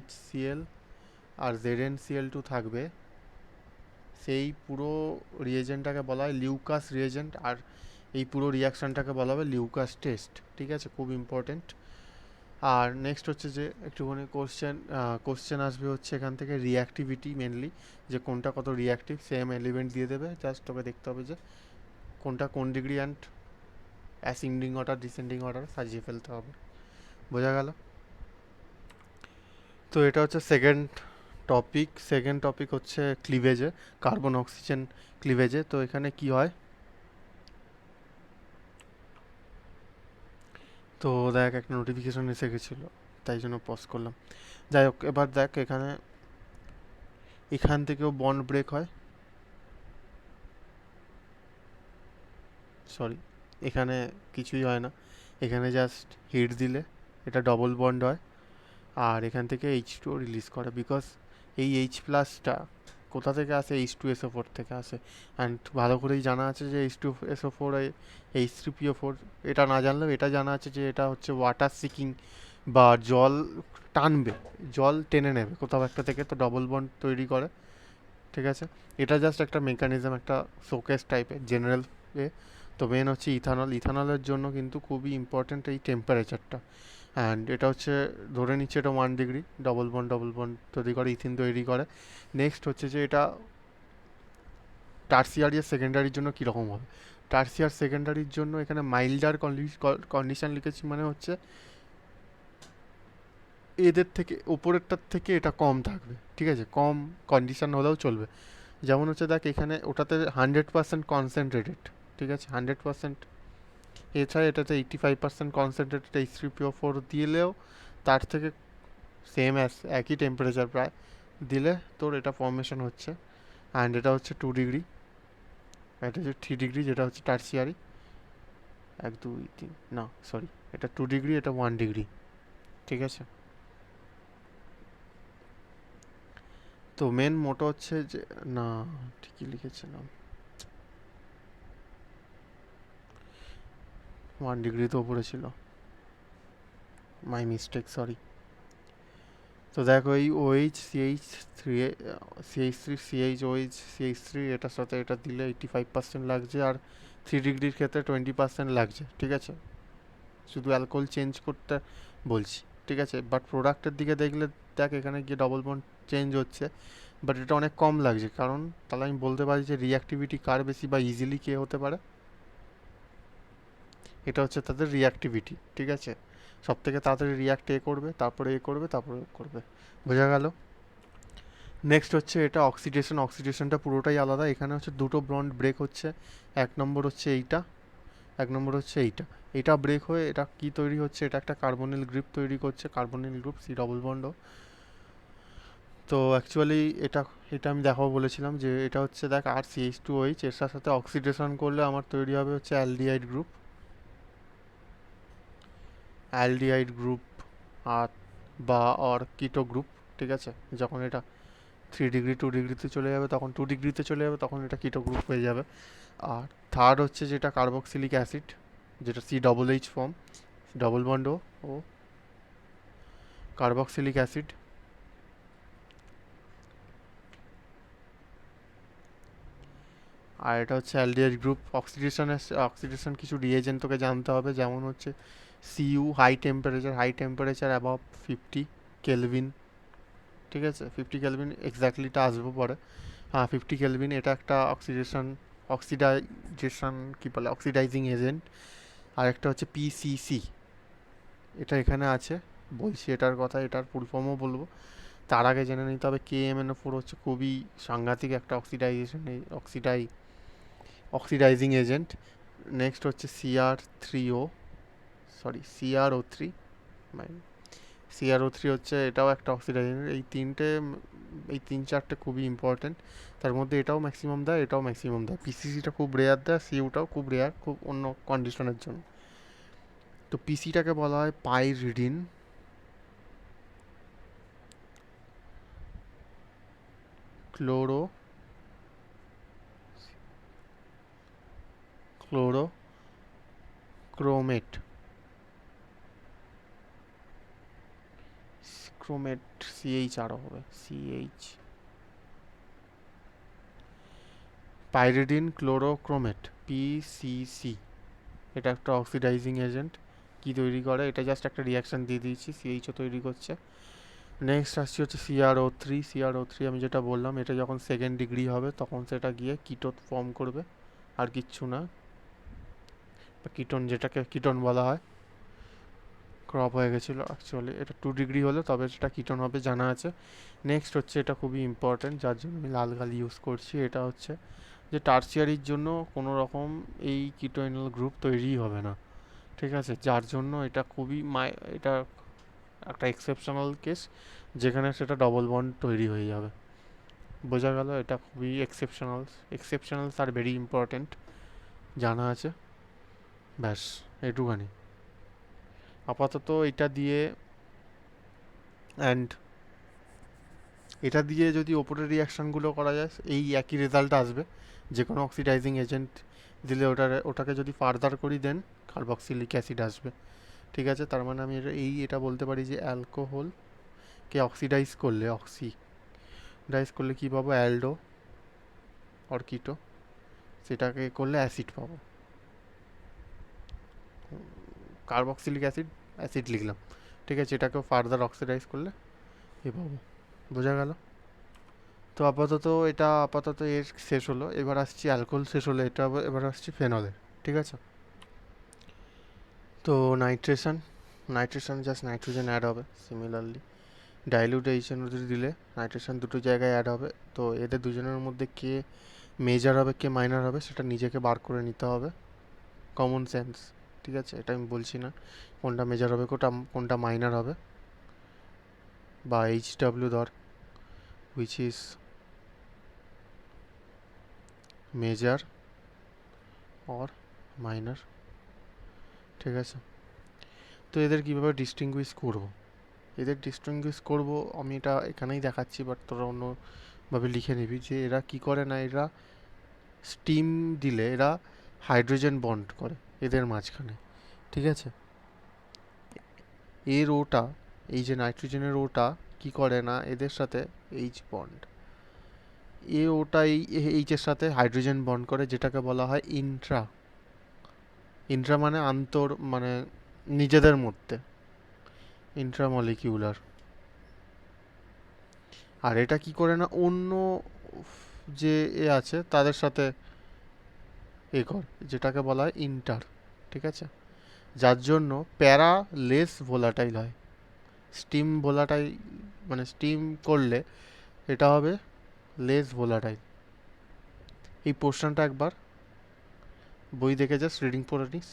HCl আর ZnCl2 থাকবে, সেই পুরো রিয়েজেন্টটাকে বলা হয় লিউকাস রিয়েজেন্ট। আর এই পুরো রিয়াকশানটাকে বলা হবে লিউকাস টেস্ট, ঠিক আছে, খুব ইম্পর্টেন্ট। আর নেক্সট হচ্ছে যে একটুখানি কোশ্চেন আসবে হচ্ছে এখান থেকে রিয়াক্টিভিটি মেনলি, যে কোনটা কত রিয়াক্টিভ, সেম এলিমেন্ট দিয়ে দেবে, জাস্ট তোকে দেখতে হবে যে কোনটা কোন degree and ascending order descending order সাজিয়ে ফেলতে হবে, বোঝা গেল। তো এটা হচ্ছে সেকেন্ড টপিক হচ্ছে ক্লিভেজে, কার্বন অক্সিজেন ক্লিভেজে। তো এখানে কি হয়, তো দেখ একটা নোটিফিকেশন এসে গেছিলো তাই জন্য পজ করলাম। যাই হোক, এবার দেখ এখান থেকেও বন্ড ব্রেক হয়, সরি, এখানে কিছুই হয় না, এখানে জাস্ট হিট দিলে এটা ডবল বন্ড হয়, আর এখান থেকে H2 রিলিজ করে, বিকজ এই H প্লাসটা কোথা থেকে আসে? H2SO4 থেকে আসে। অ্যান্ড ভালো করেই জানা আছে যে H2SO4 H3PO4, এটা না জানলেও এটা জানা আছে যে এটা হচ্ছে ওয়াটার সিকিং, বা জল টানবে, জল টেনে নেবে কোথাও একটা থেকে, তো ডবল বন্ড তৈরি করে। ঠিক আছে, এটা জাস্ট একটা মেকানিজম, একটা শোকেস টাইপের জেনারেল এ। তো মেন হচ্ছে ইথানল। ইথানলের জন্য কিন্তু খুবই ইম্পর্ট্যান্ট এই টেম্পারেচারটা। অ্যান্ড এটা হচ্ছে, ধরে নিচ্ছে এটা 1 ডিগ্রি, ডবল বন্ড তৈরি করে, ইথিন তৈরি করে। নেক্সট হচ্ছে যে এটা টার্সিয়ারি আর সেকেন্ডারির জন্য কীরকম হবে। টার্সিয়ার সেকেন্ডারির জন্য এখানে মাইল্ডার কন্ডিশন লিখেছি, মানে হচ্ছে এদের থেকে উপরেরটার থেকে এটা কম থাকবে। ঠিক আছে, কম কন্ডিশন হলেও চলবে। যেমন হচ্ছে দেখ, এখানে ওটাতে 100% কনসেন্ট্রেটেড, ঠিক আছে, 100%। এছাড়া এটাতে 85% কনসেন্ট্রেটেড H3PO4 দিলেও তার থেকে সেম একই টেম্পারেচার প্রায় দিলে তোর এটা ফর্মেশন হচ্ছে। অ্যান্ড এটা হচ্ছে 2 ডিগ্রি, এটা হচ্ছে 3 ডিগ্রি, যেটা হচ্ছে টার্সিয়ারি। 1 2 3, না সরি, এটা 2 ডিগ্রি, এটা 1 ডিগ্রি। ঠিক আছে, তো মেন মোটো হচ্ছে যে, না ঠিকই লিখেছিলাম, 1 ডিগ্রি তো ওপরে ছিল, মাই মিস্টেক, সরি। তো দেখো এই OH CH3 CH3 CH OH CH3, এটার সাথে এটা দিলে 85% লাগছে, আর 3 ডিগ্রির ক্ষেত্রে 20% লাগছে। ঠিক আছে, শুধু অ্যালকোহল চেঞ্জ করতে বলছি। ঠিক আছে, বাট প্রোডাক্টের দিকে দেখলে দেখ, এখানে গিয়ে ডবল বন্ড চেঞ্জ হচ্ছে, বাট এটা অনেক কম লাগছে। কারণ তাহলে আমি বলতে পারি যে রিঅ্যাক্টিভিটি কার বেশি, বা ইজিলি কে হতে পারে। এটা হচ্ছে তাদের রিঅ্যাক্টিভিটি। ঠিক আছে, সব থেকে তাড়াতাড়ি রিঅ্যাক্ট করবে, তারপরে করবে, তারপরে করবে। বোঝা গেল? নেক্সট হচ্ছে এটা অক্সিডেশন। অক্সিডেশনটা পুরোটাই আলাদা। এখানে হচ্ছে দুটো বন্ড ব্রেক হচ্ছে। এক নম্বর হচ্ছে এইটা, এক নম্বর হচ্ছে এইটা। এটা ব্রেক হয়ে এটা কি তৈরি হচ্ছে, এটা একটা কার্বনিল গ্রুপ তৈরি করছে, carbonyl group C double bond. তো অ্যাকচুয়ালি এটা এটা আমি দেখাবো বলেছিলাম যে এটা হচ্ছে দেখ RCH2OH, এর সাথে অক্সিডেশন করলে আমার তৈরি হবে হচ্ছে অ্যালডিহাইড গ্রুপ, অ্যালডিহাইড গ্রুপ, আর বা অর কিটো গ্রুপ। ঠিক আছে, যখন এটা 3 ডিগ্রি 2 ডিগ্রিতে চলে যাবে, তখন 2 ডিগ্রিতে চলে যাবে, তখন এটা কিটো গ্রুপ হয়ে যাবে। আর থার্ড হচ্ছে যেটা কার্বক্সিলিক অ্যাসিড, যেটা COOH ফর্ম, ডবল বন্ড ও কার্বক্সিলিক অ্যাসিড। আর এটা হচ্ছে অ্যালডিহাইড গ্রুপ। অক্সিডেশন কিছু রিয়েজেন্ট তোকে জানতে হবে, যেমন হচ্ছে Cu, high temperature above 50 kelvin. ঠিক আছে, 50 কেলভিন এক্স্যাক্টলিটা আসবো পরে। হ্যাঁ, 50 কেলভিন, এটা একটা অক্সিডাইজেশন কী বলে, অক্সিডাইজিং এজেন্ট। আর একটা হচ্ছে PCC, এটা এখানে আছে, বলছি এটার কথা, এটার ফুল ফর্মও বলবো। তার আগে জেনে নিতে হবে KMNO4 হচ্ছে খুবই সাংঘাতিক একটা অক্সিডাইজিং এজেন্ট। নেক্সট হচ্ছে CrO3, CrO3 হচ্ছে এটাও একটা অক্সিডাইজিং। এই তিন চারটে খুবই ইম্পর্টেন্ট। তার মধ্যে এটাও ম্যাক্সিমাম দেয়, এটাও ম্যাক্সিমাম দেয়। PCCটা খুব রেয়ার দেয়, CUটাও খুব রেয়ার, খুব অন্য কন্ডিশনের জন্য। তো পিসিটাকে বলা হয় পাইরিডিন, ক্লোরো ক্লোরোক্রোমেট, ক্রোমেট CH আরও হবে, পাইরিডিন ক্লোরোক্রোমেট, PCC। এটা একটা অক্সিডাইজিং এজেন্ট। কি তৈরি করে, এটা জাস্ট একটা রিয়াকশন দিয়ে দিয়েছি, CHও তৈরি করছে। নেক্সট আসছি হচ্ছে CrO3। আমি যেটা বললাম, এটা যখন 2nd ডিগ্রি হবে তখন সেটা গিয়ে কিটোন ফর্ম করবে, আর কিচ্ছু না। কিটোন, যেটাকে কিটোন বলা হয়। ক্রপ হয়ে গেছিলো অ্যাকচুয়ালি, এটা 2 ডিগ্রি হলে তবে সেটা কিটোন হবে, জানা আছে। নেক্সট হচ্ছে, এটা খুবই ইম্পর্ট্যান্ট, যার জন্য আমি লাল কালি ইউজ করছি। এটা হচ্ছে যে টার্সিয়ারির জন্য কোনো রকম এই কিটোইনাল গ্রুপ তৈরিই হবে না। ঠিক আছে, যার জন্য এটা খুবই এটা একটা এক্সেপশনাল কেস, যেখানে সেটা ডবল বন্ড তৈরি হয়ে যাবে। বোঝা গেল? এটা খুবই এক্সেপশনালস আর ভেরি ইম্পর্ট্যান্ট, জানা আছে। ব্যাস, এটুখানি আপাতত এটা দিয়ে। অ্যান্ড এটা দিয়ে যদি ওপরের রিয়াকশানগুলো করা যায় এই একই রেজাল্ট আসবে। যে কোনো অক্সিডাইজিং এজেন্ট দিলে ওটাকে যদি ফার্দার করি দেন কার্বক্সিলিক অ্যাসিড আসবে। ঠিক আছে, তার মানে আমি এটা বলতে পারি যে অ্যালকোহলকে অক্সিডাইজ করলে কী পাবো, অ্যালডো অর কিটো, সেটাকে করলে অ্যাসিড পাবো, কার্বক্সিলিক অ্যাসিড লিখলাম। ঠিক আছে, এটাকেও ফার্দার অক্সিডাইজ করলে এ পাবো। বোঝা গেল? তো আপাতত এর শেষ হলো। এবার আসছি অ্যালকোহল শেষ হলো, এবার আসছি ফেনলে। ঠিক আছে, তো নাইট্রেশন জাস্ট নাইট্রোজেন অ্যাড হবে। সিমিলারলি ডাইলিউট এইচএনও3 দিলে নাইট্রেশন দুটো জায়গায় অ্যাড হবে। তো এদের দুজনের মধ্যে কে মেজর হবে কে মাইনর হবে সেটা নিজেকে বার করে নিতে হবে, কমন সেন্স। ঠিক আছে, এটা আমি বলছি না কোনটা মেজর হবে কোনটা মাইনর হবে। বা HW ধর, which is major or minor. ঠিক আছে, তো এদের কীভাবে ডিস্টিংগুইশ করব আমি এটা এখানেই দেখাচ্ছি, বাট তোরা অন্যভাবে লিখে নিবি যে এরা কি করে না, এরা স্টিম দিলে এরা হাইড্রোজেন বন্ড করে এদের মাঝখানে। ঠিক আছে, এর ওটা, এই যে নাইট্রোজেনের ওটা কি করে না এদের সাথে এইচ বন্ড, ওটাই এইচের সাথে হাইড্রোজেন বন্ড করে, যেটাকে বলা হয় ইন্ট্রা মানে মানে নিজেদের মধ্যে, ইন্ট্রামলিকিউলার। আর এটা কি করে না অন্য যে আছে তাদের সাথে যেটাকে বলা হয় ইন্টার। ঠিক আছে, যার জন্য প্যারা লেস ভোলাটাইল হয়। স্টিম করলে এটা হবে লেস ভোলাটাইল। এই পোর্শনটা একবার বই দেখে জাস্ট রিডিং পড়ে নিস,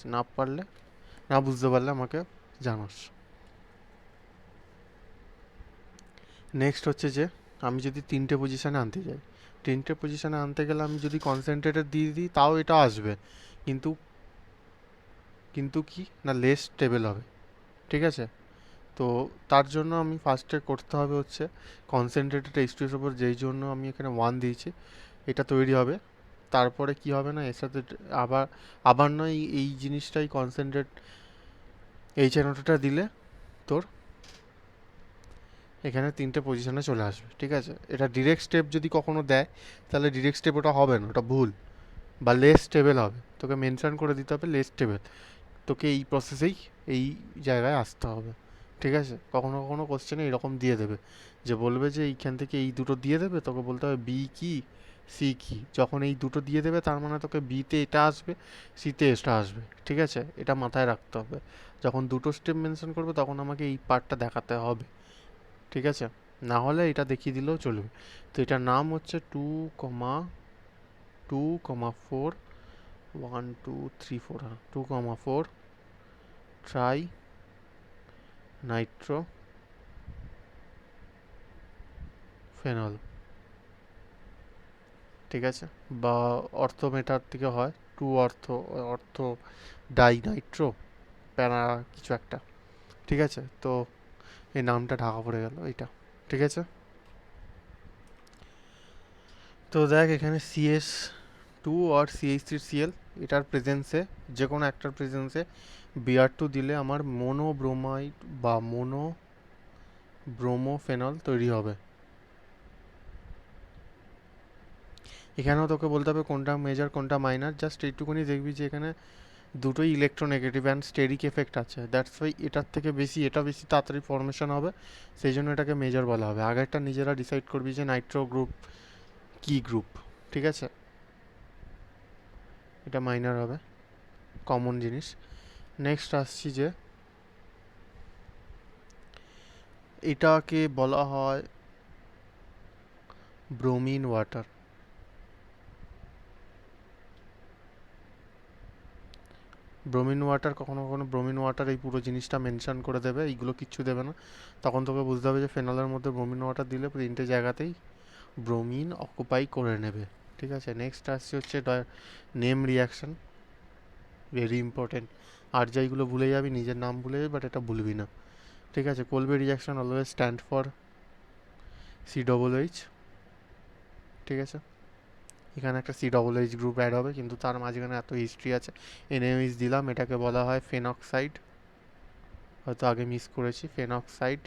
না বুঝতে পারলে আমাকে জানাস। নেক্সট হচ্ছে যে আমি যদি তিনটে পজিশানে আনতে গেলে আমি যদি কনসেন্ট্রেটেড দিয়ে দিই তাও এটা আসবে, কিন্তু কিন্তু কি না লেস স্টেবল হবে। ঠিক আছে, তো তার জন্য আমি ফার্স্টে করতে হবে হচ্ছে কনসেন্ট্রেটেড H2S ওপর, যেই জন্য আমি এখানে 1 দিয়েছি, এটা তৈরি হবে। তারপরে কি হবে না এর সাথে আবার আবার নয় এই জিনিসটাই কনসেন্ট্রেট HNO2টা দিলে তোর এখানে তিনটে পজিশনে চলে আসবে। ঠিক আছে, এটা ডিরেক্ট স্টেপ যদি কখনো দেয় তাহলে ডিরেক্ট স্টেপ ওটা হবে না, ওটা ভুল, বা লেস স্টেবল হবে। তোকে মেনশন করে দিতে হবে লেস স্টেবল, তোকে এই প্রসেসেই এই জায়গায় আসতে হবে। ঠিক আছে, কখনো কখনো কোশ্চেনে এরকম দিয়ে দেবে যে বলবে যে এইখান থেকে এই দুটো দিয়ে দেবে, তোকে বলতে হবে বি কি সি কি। যখন এই দুটো দিয়ে দেবে তার মানে তোকে বিতে এটা আসবে, সিতে এটা আসবে। ঠিক আছে, এটা মাথায় রাখতে হবে। যখন দুটো স্টেপ মেনশন করবে তখন আমাকে এই পার্টটা দেখাতে হবে। ঠিক আছে, না হলে এটা দেখিয়ে দিলেও চলবে। তো এটার নাম হচ্ছে 2,4 1 2 3 4, হ্যাঁ 2,4 ট্রাই নাইট্রো ফেনল। ঠিক আছে, বা অর্থোমেটার থেকে হয় অর্থ ডাই নাইট্রো প্যারা কিছু একটা। ঠিক আছে, তো এই নামটা ঢাকা পড়ে গেল এইটা। ঠিক আছে, তো দেখ এখানে CS2 আর CH3Cl, এটার প্রেজেন্সে যে কোনো একটার প্রেজেন্সে Br2 দিলে আমার মোনোব্রোমাইড বা ব্রোমোফেনল তৈরি হবে। এখানেও তোকে বলতে হবে কোনটা মেজর কোনটা মাইনার, জাস্ট এইটুকুনি দেখবি যে এখানে দুটোই ইলেকট্রোনেগেটিভ অ্যান্ড স্টেরিক এফেক্ট আছে, দ্যাটস ওয়াই এটা বেশি তাড়াতাড়ি ফর্মেশন হবে, সেই জন্য এটাকে মেজর বলা হবে। আগেরটা নিজেরা ডিসাইড করবি যে নাইট্রো গ্রুপ কি গ্রুপ। ঠিক আছে, এটা মাইনার হবে, কমন জিনিস। নেক্সট আসছি যে এটাকে বলা হয় ব্রোমিন ওয়াটার। কখনো কখনো ব্রোমিন ওয়াটার এই পুরো জিনিসটা মেনশন করে দেবে, এইগুলো কিচ্ছু দেবে না। তখন তোকে বুঝতে হবে যে ফেনলের মধ্যে ব্রোমিন ওয়াটার দিলে তিনটে জায়গাতেই ব্রোমিন অকুপাই করে নেবে। ঠিক আছে, নেক্সট আসছে হচ্ছে নেম রিয়াকশন, ভেরি ইম্পর্টেন্ট। আর যাইগুলো ভুলে যাবি, নিজের নাম ভুলে যাবি, বাট এটা ভুলবি না। ঠিক আছে, কোলবে reaction always stand for COOH, ঠিক আছে। এখানে একটা COOH গ্রুপ অ্যাড হবে, কিন্তু তার মাঝখানে এত হিস্ট্রি আছে। NaOH দিলাম, এটাকে বলা হয় ফেনক্সাইড, হয়তো আগে মিস করেছি, ফেনক্সাইড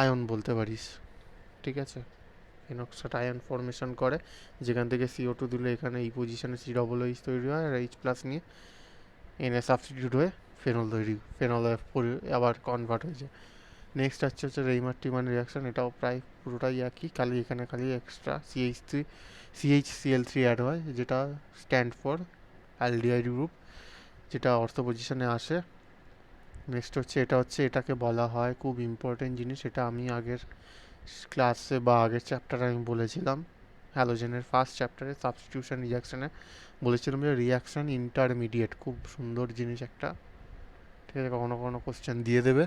আয়ন বলতে পারিস, ঠিক আছে। ফেনক্সাইড আয়ন ফর্মেশন করে, যেখান থেকে CO2 দিলে এখানে এই পজিশনে COOH তৈরি হয়, আর H প্লাস নিয়ে Na সাবস্টিটিউট হয়ে ফেনল তৈরি, ফেনল আবার কনভার্ট হয়ে যায়। নেক্সট হচ্ছে রেইমার টিমান রিয়াকশন, এটাও প্রায় পুরোটাই একই, এখানে খালি এক্সট্রা CH3 অ্যাড হয়, যেটা স্ট্যান্ড ফর অ্যালডিহাইড গ্রুপ, যেটা অর্থ পজিশনে আসে। নেক্সট এটাকে বলা হয়, খুব ইম্পর্টেন্ট জিনিস, এটা আমি আগের ক্লাসে বা আগের চ্যাপ্টারে আমি বলেছিলাম, হ্যালোজেনের ফার্স্ট চ্যাপ্টারে সাবস্টিটিউশন রিয়াকশানে বলেছিলাম যে রিয়াকশান ইন্টারমিডিয়েট, খুব সুন্দর জিনিস একটা, ঠিক আছে, কখনো কখনো কোশ্চেন দিয়ে দেবে।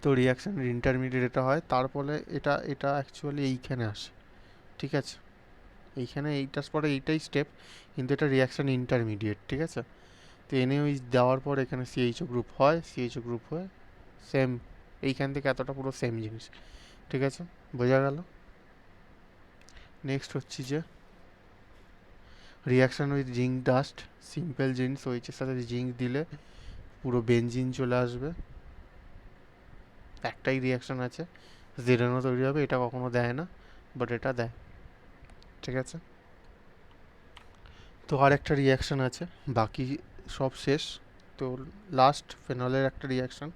তো রিয়াকশানের ইন্টারমিডিয়েট এটা হয়, তারপরে এটা এটা অ্যাকচুয়ালি এইখানে আসে, ঠিক আছে। এইখানে এইটার পরে এইটাই স্টেপ, কিন্তু এটা রিয়াকশান ইন্টারমিডিয়েট, ঠিক আছে। তো NaOH দেওয়ার পর এখানে CHO গ্রুপ হয়, CHO গ্রুপ হয়ে সেম, এইখান থেকে এতটা পুরো সেম জিনিস, ঠিক আছে, বোঝা গেল। নেক্সট হচ্ছে যে reaction with zinc dust, simple জিনিস, ওইচের সাথে জিঙ্ক দিলে পুরো বেনজিন চলে আসবে। একটাই রিয়াকশান আছে, জিরেনো তৈরি হবে, এটা কখনো দেয় না, বাট এটা দেয়, ঠিক আছে। তো আর একটা রিয়াকশান আছে, বাকি সব শেষ। তো লাস্ট ফেনলের একটা রিয়াকশান,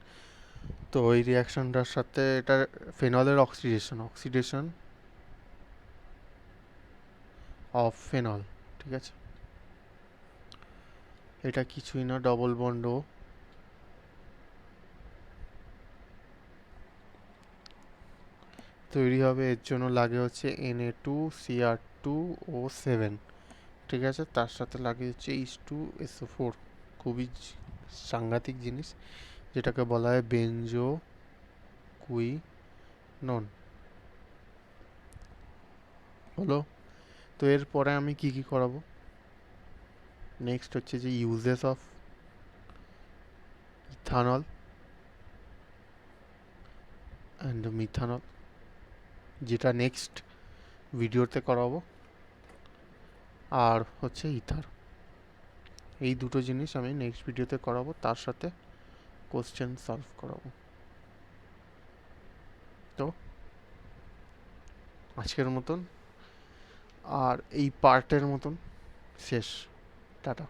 তো ওই রিয়াকশানটার সাথে এটা ফেনলের অক্সিডেশন অফ ফেনল, ঠিক আছে। এটা কিছুই না, ডবল বন্ড ও তৈরি হবে, এর জন্য লাগে হচ্ছে Na2Cr2O7, ঠিক আছে। তার সাথে লাগে হচ্ছে H2SO4, খুবই সাংঘাতিক জিনিস, যেটাকে বলা হয় বেনজো কুইনন, হলো। তো এরপরে আমি কি কি করাবো, নেক্সট হচ্ছে যে uses of ethanol and methanol, যেটা নেক্সট ভিডিওতে করাবো, আর হচ্ছে ইথার, এই দুটো জিনিস আমি নেক্সট ভিডিওতে করাবো, তার সাথে কোশ্চেন সলভ করাবো। তো আজকের মতন আর এই পার্টের মতন শেষ, টাটা।